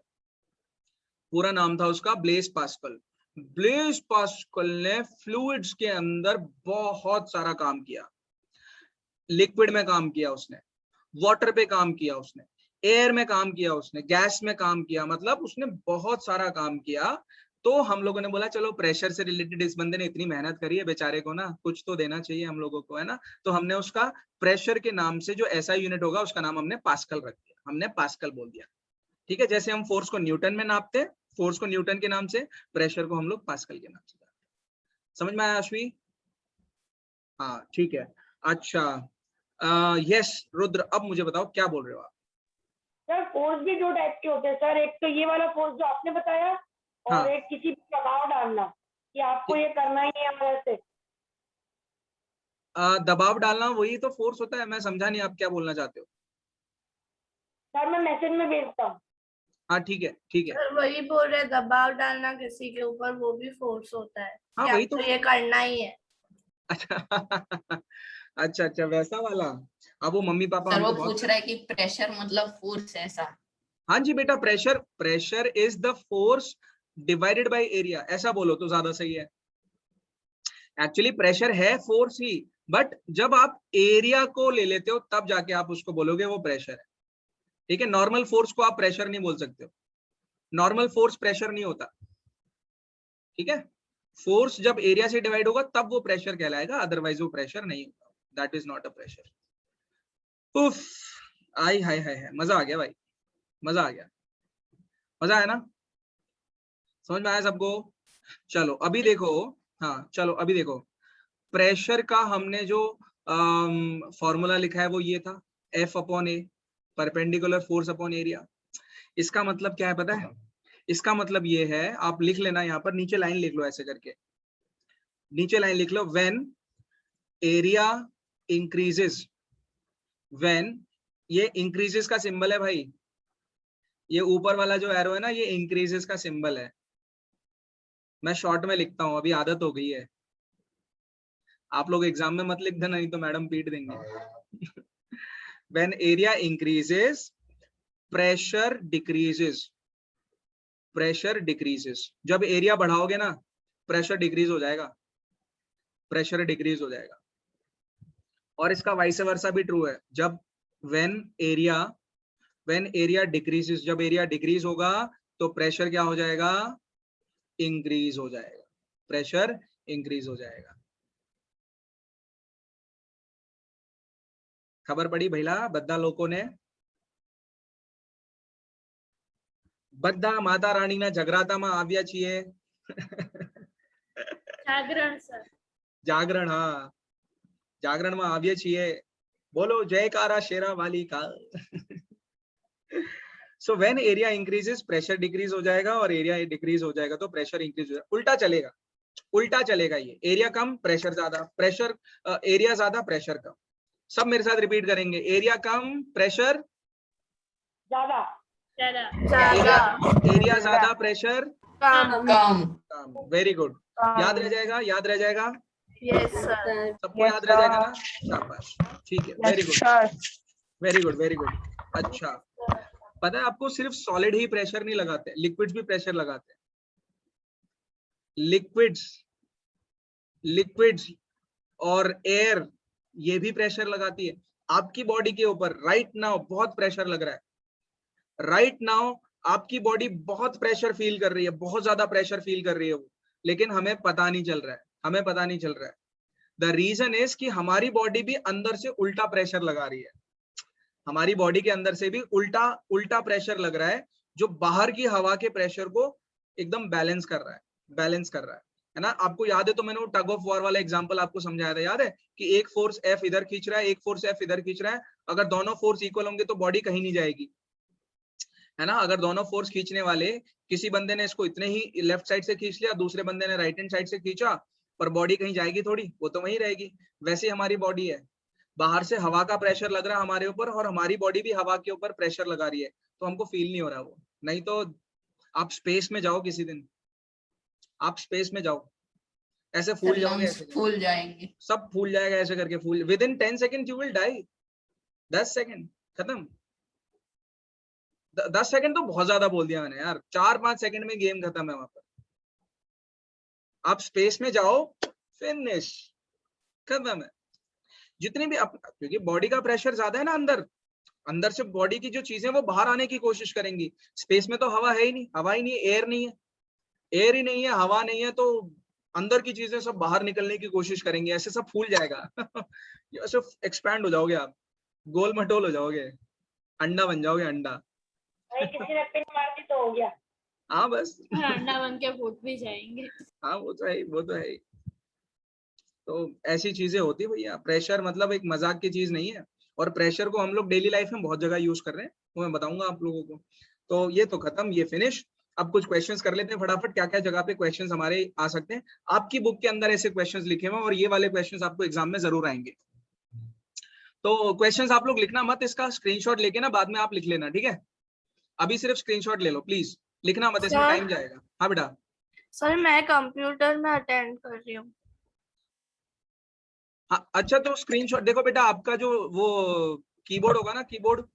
पूरा नाम था उसका, ब्लेस पास्कल। ब्लेस पास्कल ने फ्लूइड्स के अंदर बहुत सारा काम किया, लिक्विड में काम किया उसने, वाटर पे काम किया उसने, एयर में काम किया उसने, गैस में काम किया, मतलब उसने बहुत सारा काम किया। तो हम लोगों ने बोला चलो प्रेशर से रिलेटेड इस बंदे ने इतनी मेहनत करी है बेचारे को ना, कुछ तो देना चाहिए हम लोगों को, है ना। तो हमने उसका प्रेशर के नाम से जो ऐसा यूनिट होगा उसका नाम हमने पास्कल रख दिया, हमने पास्कल बोल दिया। ठीक है, जैसे हम फोर्स को न्यूटन में नापते हैं, फोर्स को न्यूटन के नाम से, प्रेशर को हम लोग पास्कल के नाम से। समझ में आया अश्वी? हाँ ठीक है। अच्छा यस रुद्र, अब मुझे बताओ क्या बोल रहे हो आप? सर फोर्स भी दो टाइप के होते हैं सर, एक तो ये वाला फोर्स जो आपने बताया, और हाँ। एक किसी पे दबाव डालना कि आपको ये करना ही है वैसे। दबाव डालना वही तो फोर्स होता है। मैं समझा नहीं आप क्या बोलना चाहते हो। सर मैं मैसेज में भेजता हूँ। हाँ ठीक है ठीक है। सर वही बोल रहे, दबाव डालना किसी के ऊपर वो भी फोर्स होता है। हाँ कि वही आपको तो। ये करना ही है। अच्छा अच्छा अच्छा वैसा वाला। अब वो मम्मी पापा सर वो हमको बहुत। पूछ रहा है कि प्रेशर मतलब फोर्स ऐसा। हाँ जी बेटा, pressure, pressure is the force divided by area, ऐसा बोलो तो ज्यादा सही है। एक्चुअली प्रेशर है फोर्स ही, बट जब आप एरिया को ले लेते हो तब जाके आप उसको बोलोगे वो प्रेशर है। ठीक है, नॉर्मल फोर्स को आप प्रेशर नहीं बोल सकते हो, नॉर्मल फोर्स प्रेशर नहीं होता। ठीक है, फोर्स जब एरिया से डिवाइड होगा तब वो प्रेशर कहलाएगा, अदरवाइज वो प्रेशर नहीं होगा, that is not a pressure. उफ, आई हाय हाय हाय, मजा आ गया भाई, मजा आ गया, मजा आया ना? समझ में आया सबको? चलो अभी देखो, हाँ चलो अभी देखो, प्रेशर का हमने जो फॉर्मूला लिखा है वो ये था, F अपॉन ए, परपेंडिकुलर फोर्स अपॉन एरिया। इसका मतलब क्या है पता है? इसका मतलब ये है, आप लिख लेना, यहाँ पर नीचे लाइन लिख लो ऐसे करके, नीचे लाइन लिख लो, व्हेन एरिया इंक्रीजेस, व्हेन, ये इंक्रीजेस का सिंबल है भाई, ये ऊपर वाला जो एरो है ना, ये इंक्रीजेस का सिंबल है। मैं शॉर्ट में लिखता हूँ, अभी आदत हो गई है। आप लोग एग्जाम में मत लिख देना, नहीं तो मैडम पीट देंगे। When area increases pressure decreases, pressure decreases. जब एरिया बढ़ाओगे ना प्रेशर डिक्रीज हो जाएगा, प्रेशर डिक्रीज हो जाएगा। और इसका वाइस वर्सा भी ट्रू है, जब व्हेन एरिया डिक्रीजेस, जब एरिया डिक्रीज होगा तो प्रेशर क्या हो जाएगा, इंक्रीज हो जाएगा, प्रेशर इंक्रीज हो जाएगा। खबर पड़ी भैला बद्दा लोगों ने? બધા માતા રાણીના જગરાતામાં આવ્યા છીએ। जागरण सर। जागरण, हाँ जागरण में आविये छिए, बोलो जयकारा शेरा वाली का। So when area increases pressure decrease हो जाएगा, और एरिया डिक्रीज हो जाएगा तो प्रेशर इंक्रीज हो जाएगा। उल्टा चलेगा, उल्टा चलेगा, ये एरिया कम प्रेशर ज्यादा, प्रेशर एरिया ज्यादा प्रेशर कम। सब मेरे साथ रिपीट करेंगे, एरिया कम प्रेशर ज्यादा, ज्यादा, एरिया ज्यादा प्रेशर कम, कम। कम। वेरी गुड, याद रह जाएगा, याद रह जाएगा, यस सर, सबको याद रह जाएगा ना? शाबाश, ठीक है, very good very good very good. अच्छा, पता है आपको सिर्फ सॉलिड ही प्रेशर नहीं लगाते, लिक्विड्स भी प्रेशर लगाते हैं। लिक्विड्स और एयर, ये भी प्रेशर लगाती है। आपकी बॉडी के ऊपर राइट नाउ बहुत प्रेशर लग रहा है, राइट नाउ आपकी बॉडी बहुत प्रेशर फील कर रही है, बहुत ज्यादा प्रेशर फील कर रही है वो, लेकिन हमें पता नहीं चल रहा है, हमें पता नहीं चल रहा है। द रीजन इज कि हमारी बॉडी भी अंदर से उल्टा प्रेशर लगा रही है, हमारी बॉडी के अंदर से भी उल्टा उल्टा प्रेशर लग रहा है, जो बाहर की हवा के प्रेशर को एकदम बैलेंस कर रहा है, बैलेंस कर रहा है ना? आपको याद है तो मैंने वो टग ऑफ वॉर वाला एग्जांपल आपको समझाया था, याद है कि एक फोर्स एफ इधर खींच रहा है, एक फोर्स एफ इधर खींच रहा है, अगर दोनों फोर्स इक्वल होंगे तो बॉडी कहीं नहीं जाएगी, है ना? अगर दोनों फोर्स खींचने वाले, किसी बंदे ने इसको इतने ही लेफ्ट साइड से खींच लिया, दूसरे बंदे ने राइट हैंड साइड से खींचा, पर बॉडी कहीं जाएगी थोड़ी, वो तो वहीं रहेगी। वैसे हमारी बॉडी है, बाहर से हवा का प्रेशर लग रहा है हमारे ऊपर और हमारी बॉडी भी हवा के ऊपर प्रेशर लगा रही है, तो हमको फील नहीं हो रहा वो। नहीं तो आप स्पेस में जाओ किसी दिन, आप स्पेस में जाओ, ऐसे फूल जाओगे, ऐसे फूल जाएंगे। सब फूल जाएगा ऐसे करके, फूल within 10 second you will die. 10 second खत्म। 10 सेकेंड तो बहुत ज्यादा बोल दिया मैंने यार, 4-5 सेकेंड में गेम खत्म है वहां पर। आप स्पेस में जाओ, फिनिश, खत्म है। जितनी भी क्योंकि बॉडी का प्रेशर ज्यादा है ना, अंदर से बॉडी की जो चीजें वो बाहर आने की कोशिश करेंगी। स्पेस में तो हवा है ही नहीं, हवा ही नहीं है, एयर नहीं है, एयर ही नहीं है, हवा नहीं है, तो अंदर की चीजें सब बाहर निकलने की कोशिश करेंगी, ऐसे सब फूल जाएगा। ऐसे एक्सपैंड हो जाओगे आप, गोल मटोल हो जाओगे, अंडा बन जाओगे, अंडा। भाई किसी ने पिन मार दी तो हो गया। हाँ बस। अंडा बन के फूट भी जाएंगे। हाँ वो तो है ही, वो तो है ही। तो ऐसी चीजें होती है भैया। प्रेशर मतलब एक मजाक की चीज नहीं है, और प्रेशर को हम लोग डेली लाइफ में बहुत जगह यूज कर रहे हैं, वो मैं बताऊंगा आप लोगों को। तो ये तो खत्म, ये फिनिश। अब कुछ क्वेश्चंस कर लेते हैं फटाफट, क्या क्या जगह पे क्वेश्चंस हमारे आ सकते हैं। आपकी बुक के अंदर ऐसे क्वेश्चंस लिखे हुए हैं, और ये वाले क्वेश्चंस आपको एग्जाम में जरूर आएंगे। तो क्वेश्चंस आप लोग लिखना मत, इसका स्क्रीनशॉट लेके ना बाद में आप लिख लेना, ठीक है? अभी सिर्फ स्क्रीनशॉट ले लो प्लीज, लिखना मत, इसमें टाइम जाएगा। हाँ बेटा। सर मैं कंप्यूटर में अटेंड कर रही हूँ। हाँ अच्छा, तो स्क्रीनशॉट देखो बेटा, आपका जो वो कीबोर्ड होगा ना, कीबोर्ड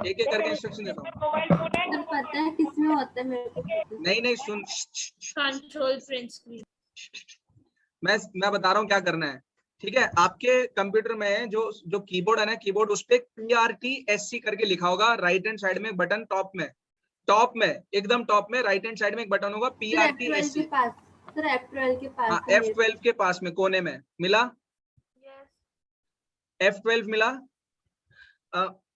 एक एक करके इंस्ट्रक्शन देता हूँ। मोबाइल फोन है सर पता है किसमें होता है मेरे को? नहीं नहीं सुन, कंट्रोल प्रिंट स्क्रीन। मैं बता रहा हूँ क्या करना है, ठीक है? आपके कंप्यूटर में जो कीबोर्ड है ना, कीबोर्ड उस पे PRTSC करके लिखा होगा, राइट हैंड साइड में एक बटन, टॉप में एकदम टॉप में राइट हैंड साइड में एक बटन होगा PRTSC। के पास सर, F12 के पास। हाँ F12 के पास में कोने में मिला, F12 मिला,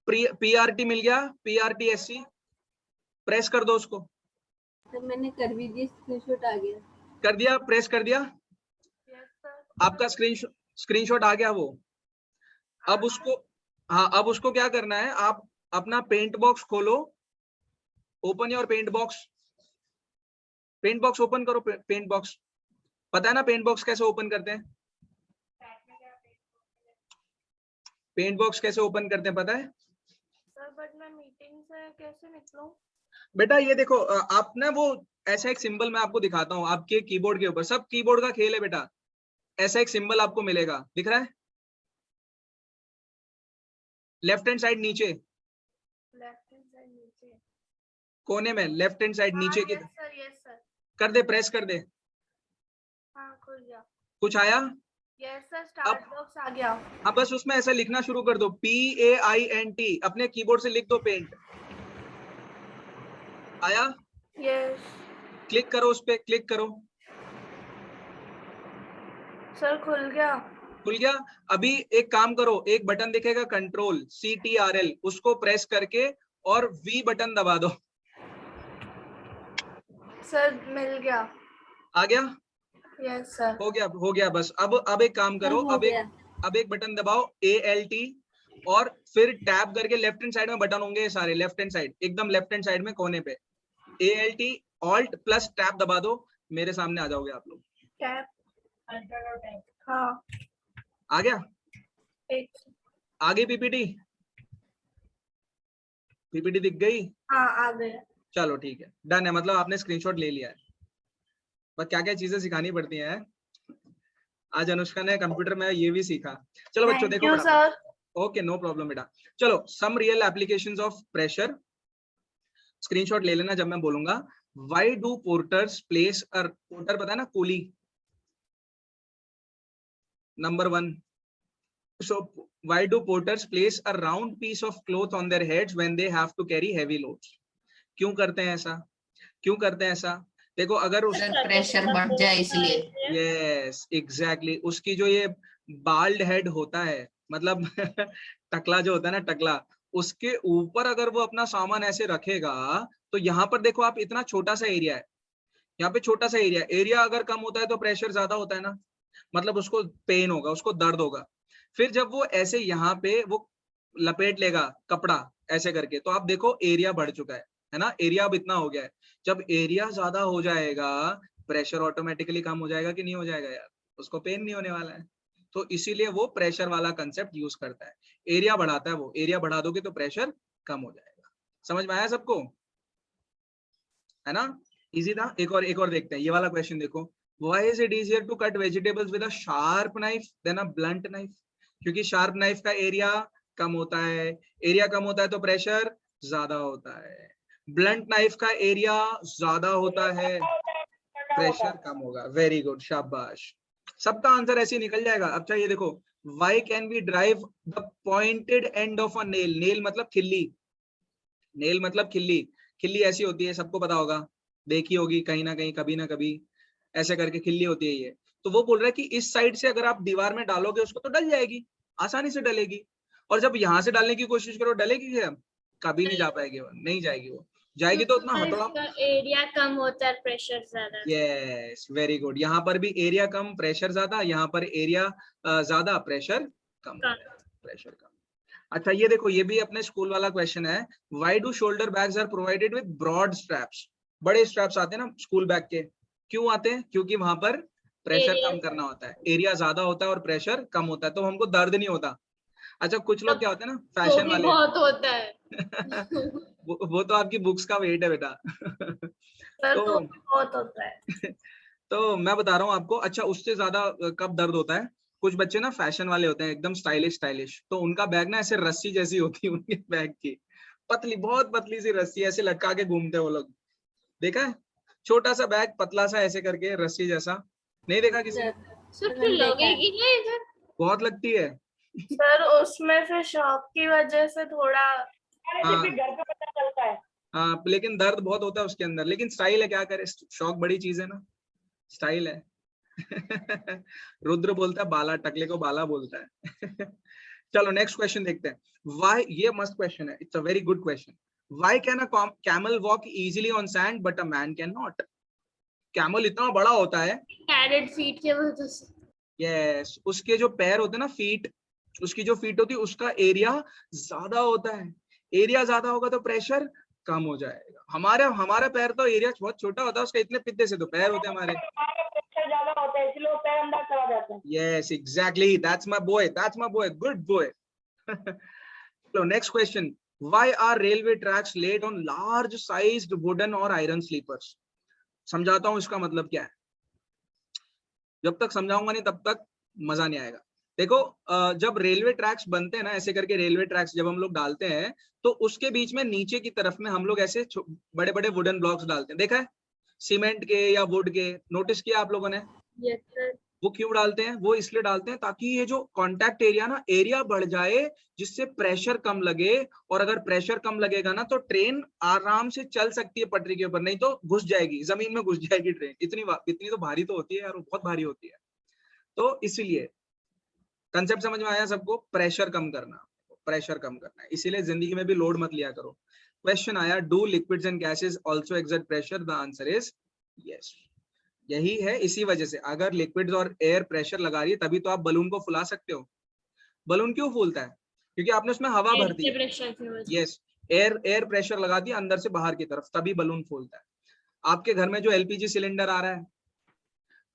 PRT मिल गया, PRTSC प्रेस कर दो उसको। तो मैंने कर भी दिया, स्क्रीनशॉट आ गया। कर दिया, प्रेस कर दिया, आपका स्क्रीनशॉट आ गया वो। अब उसको, हाँ अब उसको क्या करना है, आप अपना पेंट बॉक्स खोलो, open your paint box, paint box open करो। पेंट बॉक्स पता है ना पेंट बॉक्स कैसे ओपन करते हैं? पेंट बॉक्स कैसे ओपन करते हैं पता है? सर बट मैं मीटिंग से कैसे निकलूं? बेटा ये देखो, आप ना वो ऐसा एक सिंबल मैं आपको दिखाता हूँ आपके कीबोर्ड के ऊपर, सब कीबोर्ड का खेल है बेटा। ऐसा एक सिंबल आपको मिलेगा, दिख रहा है? लेफ्ट हैंड साइड नीचे, लेफ्ट हैंड साइड नीचे कोने में, लेफ्ट हैंड साइड नीचे की यस सर कर दे, प्रेस कर दे। हाँ खुल गया। कुछ आया? यस सर स्टार्ट बॉक्स आ गया। अब बस उसमें ऐसा लिखना शुरू कर दो, PAINT, अपने कीबोर्ड से लिख दो पेंट। आया? यस क्लिक करो उस पे, क्लिक करो। सर खुल गया। खुल गया? अभी एक काम करो, एक बटन दिखेगा कंट्रोल CTRL, उसको प्रेस करके और V बटन दबा दो। सर मिल गया। आ गया? यस सर हो गया बस। अब एक काम करो, अब एक बटन दबाओ ALT, और फिर टैब करके लेफ्ट हैंड साइड में बटन होंगे सारे, लेफ्ट हैंड साइड, एकदम लेफ्ट हैंड साइड में कोने पे ALT Alt प्लस टैब दबा दो, मेरे सामने आ जाओगे आप लोग। टैब, हाँ आ गया? एक आगे PPT दिख गई? हाँ आ गया। चलो ठीक है, डन है, मतलब आपने स्क्रीनशॉट ले लिया है। बस क्या क्या चीजें सिखानी पड़ती हैं। आज अनुष्का ने कंप्यूटर में ये भी सीखा। चलो बच्चों देखो बेटा, सर ओके नो प्रॉब्लम बेटा। चलो some real applications of pressure, screenshot ले लेना जब मैं बोलूंगा। Why do porters place porter पता है ना, कूली, number 1। So why do porters place a round piece of cloth on their heads when they have to carry heavy loads? क्यों करते हैं ऐसा? क्यों करते हैं ऐसा? देखो अगर उस प्रेशर बढ़ जाए इसलिए। यस एग्जैक्टली, उसकी जो ये बाल्ड हेड होता है, मतलब टकला जो होता है ना, टकला, उसके ऊपर अगर वो अपना सामान ऐसे रखेगा, तो यहाँ पर देखो आप, इतना छोटा सा एरिया है, यहाँ पे छोटा सा एरिया अगर कम होता है तो प्रेशर ज्यादा होता है ना, मतलब उसको पेन होगा, उसको दर्द होगा। फिर जब वो ऐसे यहाँ पे वो लपेट लेगा कपड़ा ऐसे करके, तो आप देखो एरिया बढ़ चुका है ना, एरिया अब इतना हो गया है। जब एरिया ज्यादा हो जाएगा, प्रेशर ऑटोमेटिकली कम हो जाएगा कि नहीं हो जाएगा यार? उसको पेन नहीं होने वाला है। तो इसीलिए वो प्रेशर वाला कंसेप्ट यूज करता है, एरिया बढ़ाता है, वो एरिया बढ़ा दोगे तो प्रेशर कम हो जाएगा। समझ में आया सबको, है ना? इजी था। एक और देखते हैं, ये वाला क्वेश्चन देखो, why is it easier to cut vegetables with a sharp knife than a blunt knife? क्योंकि शार्प नाइफ का एरिया कम होता है, एरिया कम होता है तो प्रेशर ज्यादा होता है, ब्लंट नाइफ का एरिया ज्यादा होता है, प्रेशर कम होगा। वेरी गुड, शाबाश, सबका आंसर ऐसे ही निकल जाएगा। अच्छा ये देखो, why can we drive the pointed end of a nail? Nail मतलब खिल्ली, नेल मतलब खिल्ली, खिल्ली ऐसी होती है, सबको पता होगा, देखी होगी कहीं ना कहीं, कभी ना कभी ऐसे करके खिल्ली होती है ये। तो वो बोल रहा है कि इस साइड से अगर आप दीवार में डालोगे उसको तो डल जाएगी, आसानी से डलेगी, और जब यहाँ से डालने की कोशिश करो डलेगी क्या? कभी नहीं जा पाएगी वो, नहीं जाएगी, वो जाएगी तो उतना हथौड़ा। एरिया कम होता है, प्रेशर ज्यादा। यस, वेरी गुड, यहाँ पर भी एरिया कम प्रेशर ज्यादा, यहाँ पर एरिया ज्यादा प्रेशर कम, प्रेशर कम। अच्छा ये देखो, ये भी अपने स्कूल वाला क्वेश्चन है, why do shoulder bags are provided with broad straps? बड़े स्ट्रैप्स आते हैं ना स्कूल बैग के, क्यों आते हैं? क्योंकि वहां पर प्रेशर कम करना होता है, एरिया ज्यादा होता है और प्रेशर कम होता है, तो हमको दर्द नहीं होता। अच्छा कुछ लोग क्या होते हैं ना, फैशन वाले बहुत होता है। वो तो आपकी बुक्स का वेट है बेटा। तो बहुत होता है। तो मैं बता रहा हूँ आपको, अच्छा उससे ज्यादा कब दर्द होता है? कुछ बच्चे ना फैशन वाले होते हैं, एकदम स्टाइलिश, तो उनका बैग ना ऐसे रस्सी जैसी होती है उनके बैग की, पतली, बहुत पतली सी रस्सी ऐसे लटका के घूमते हैं वो लोग, देखा है? छोटा सा बैग पतला सा ऐसे करके रस्सी जैसा, नहीं देखा किसी ने? सिर्फ लगेगी ना इधर, बहुत लगती है सर उसमें फिर शॉक की वजह से थोड़ा हाँ, घर पे पता चलता है। हाँ लेकिन दर्द बहुत होता है उसके अंदर, लेकिन स्टाइल है, क्या करे, शौक बड़ी चीज है ना, स्टाइल है। रुद्र बोलता है बाला, टकले को बाला बोलता है। चलो नेक्स्ट क्वेश्चन देखते हैं, व्हाई, ये मस्त क्वेश्चन है, it's a very good question, why can a camel walk easily on sand but a man can not? Camel इतना बड़ा होता है, पैडेड फीट के वजह से। यस, उसके जो पैर होते हैं ना, फीट, उसकी जो फीट होती है उसका एरिया ज्यादा होता है, एरिया ज्यादा होगा तो प्रेशर कम हो जाएगा। हमारा पैर तो एरिया बहुत छोटा होता है उसका, इतने पिद्दे से तो पैर होते हैं हमारे, प्रेशर ज्यादा होता है इसलिए वो पैर अंदर चला जाता है। Yes exactly, that's my boy, good boy. So next question, why are railway tracks laid on large sized wooden or iron sleepers? समझाता हूँ इसका मतलब क्या है, जब तक समझाऊंगा नहीं तब तक मजा नहीं आएगा। देखो जब रेलवे ट्रैक्स बनते हैं ना, ऐसे करके रेलवे ट्रैक्स जब हम लोग डालते हैं तो उसके बीच में नीचे की तरफ में हम लोग ऐसे बड़े बड़े वुडन ब्लॉक्स डालते हैं, देखा है? सीमेंट के या वुड के, नोटिस किया आप लोगों ने? Yes sir. वो क्यों डालते हैं? वो इसलिए डालते हैं ताकि ये जो कांटेक्ट एरिया ना, एरिया बढ़ जाए, जिससे प्रेशर कम लगे, और अगर प्रेशर कम लगेगा ना तो ट्रेन आराम से चल सकती है पटरी के ऊपर, नहीं तो घुस जाएगी, जमीन में घुस जाएगी ट्रेन, इतनी तो भारी तो होती है यार, वो बहुत भारी होती है। तो इसलिए कंसेप्ट समझ में आया सबको? प्रेशर कम करना, प्रेशर कम करना है, इसीलिए जिंदगी में भी लोड मत लिया करो। क्वेश्चन आया, do liquids and gases also exert pressure? The answer is yes, यही है, इसी वजह से अगर लिक्विड्स और एयर प्रेशर लगा रही है तभी तो आप बलून को फुला सकते हो। बलून क्यों फूलता है? क्योंकि आपने उसमें हवा भर दी है, यस, एयर प्रेशर लगा दिया अंदर से बाहर की तरफ, तभी बलून फूलता है। आपके घर में जो एलपीजी सिलेंडर आ रहा है,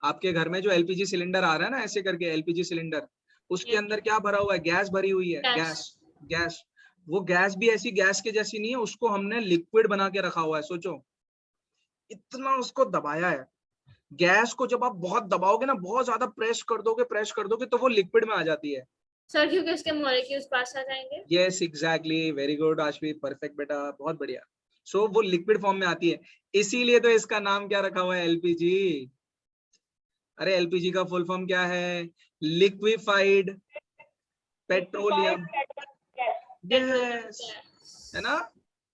आपके घर में जो एलपीजी सिलेंडर आ रहा है ना, ऐसे करके एलपीजी सिलेंडर, उसके अंदर क्या भरा हुआ है? गैस भरी हुई है, गैस। वो गैस भी ऐसी गैस के जैसी नहीं है, उसको हमने लिक्विड बना के रखा हुआ है। सोचो इतना उसको दबाया है, गैस को जब आप बहुत दबाओगे ना, बहुत ज्यादा प्रेस कर दोगे तो वो लिक्विड में आ जाती है सर, क्योंकि उसके मॉलिक्यूल्स पास आ जाएंगे। Yes exactly, very good Aashvi, perfect बेटा, बहुत बढ़िया। सो वो लिक्विड फॉर्म में आती है, इसीलिए तो इसका नाम क्या रखा हुआ है? एलपीजी। अरे एलपीजी का फुल फॉर्म क्या है? लिक्विफाइड पेट्रोलियम, यस, है ना?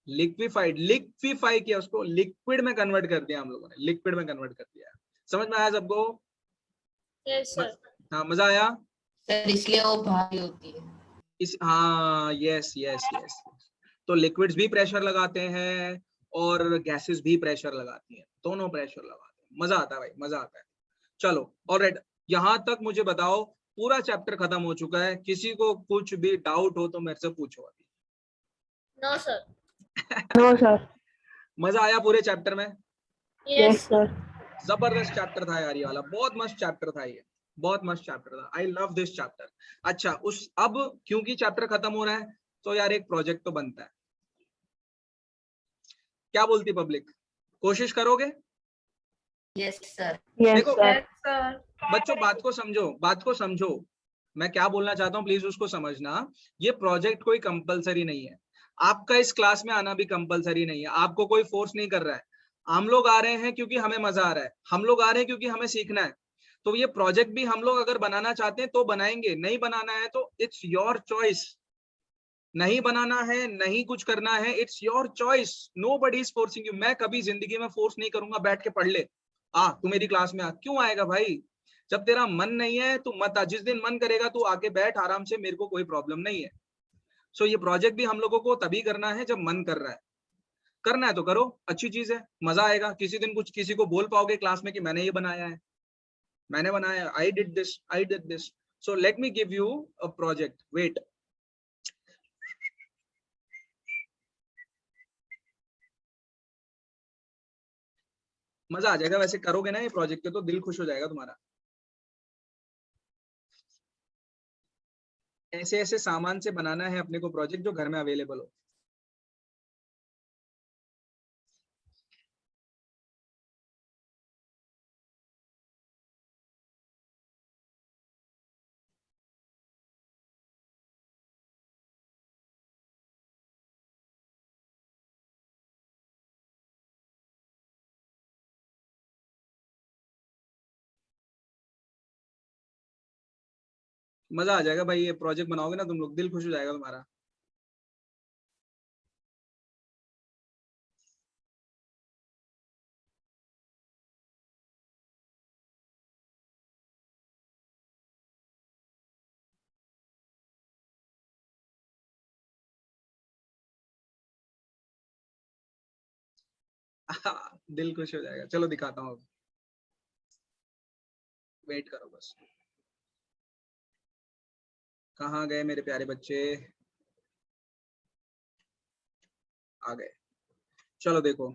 लिक्विफाई किया उसको, लिक्विड में कन्वर्ट कर दिया हम लोगों ने, लिक्विड में कन्वर्ट कर दिया। समझ में आया सबको? Yes sir. हाँ मजा आया सर, इसलिए वो भारी होती है। हाँ यस। तो लिक्विड्स भी प्रेशर लगाते हैं और गैसेस भी प्रेशर लगाती हैं, दोनों प्रेशर लगाते हैं। मजा आता है भाई, मजा आता है। चलो ऑलराइट, यहाँ तक मुझे बताओ, पूरा चैप्टर खत्म हो चुका है, किसी को कुछ भी डाउट हो तो मेरे से पूछो अभी। No sir. No sir. मजा आया पूरे चैप्टर में? Yes sir. जबरदस्त चैप्टर था यार ये वाला, बहुत मस्त चैप्टर था ये, बहुत मस्त चैप्टर था, आई लव दिस चैप्टर। अच्छा उस अब क्योंकि चैप्टर खत्म हो रहा है तो यार एक प्रोजेक्ट तो बनता है, क्या बोलती पब्लिक, कोशिश करोगे? Yes sir. देखो यस सर। बच्चों बात को समझो, बात को समझो, मैं क्या बोलना चाहता हूँ प्लीज उसको समझना। ये प्रोजेक्ट कोई कंपलसरी नहीं है, आपका इस क्लास में आना भी कंपलसरी नहीं है, आपको कोई फोर्स नहीं कर रहा है। हम लोग आ रहे हैं क्योंकि हमें मजा आ रहा है, हम लोग आ रहे हैं क्योंकि हमें सीखना है। तो ये प्रोजेक्ट भी हम लोग अगर बनाना चाहते हैं तो बनाएंगे, नहीं बनाना है तो इट्स योर चॉइस। नहीं बनाना है, नहीं कुछ करना है, it's your choice, nobody is forcing you. मैं कभी जिंदगी में फोर्स नहीं करूंगा बैठ के पढ़ ले, आ तू मेरी क्लास में आ, क्यों आएगा भाई? जब तेरा मन नहीं है तू मत आ, जिस दिन मन करेगा तू आके बैठ आराम से, मेरे को कोई प्रॉब्लम नहीं है। सो ये प्रोजेक्ट भी हम लोगों को तभी करना है जब मन कर रहा है, करना है तो करो, अच्छी चीज है, मजा आएगा। किसी दिन कुछ किसी को बोल पाओगे क्लास में कि मैंने ये बनाया है, मैंने बनाया, I did this, I did this. So let me give you a project, wait. मजा आ जाएगा वैसे, करोगे ना ये प्रोजेक्ट के तो दिल खुश हो जाएगा तुम्हारा। ऐसे ऐसे सामान से बनाना है अपने को प्रोजेक्ट जो घर में अवेलेबल हो। मजा आ जाएगा भाई, ये प्रोजेक्ट बनाओगे ना तुम लोग, दिल खुश हो जाएगा तुम्हारा। दिल खुश हो जाएगा। चलो दिखाता हूँ, वेट करो बस। कहाँ गए मेरे प्यारे बच्चे? आ गए। चलो देखो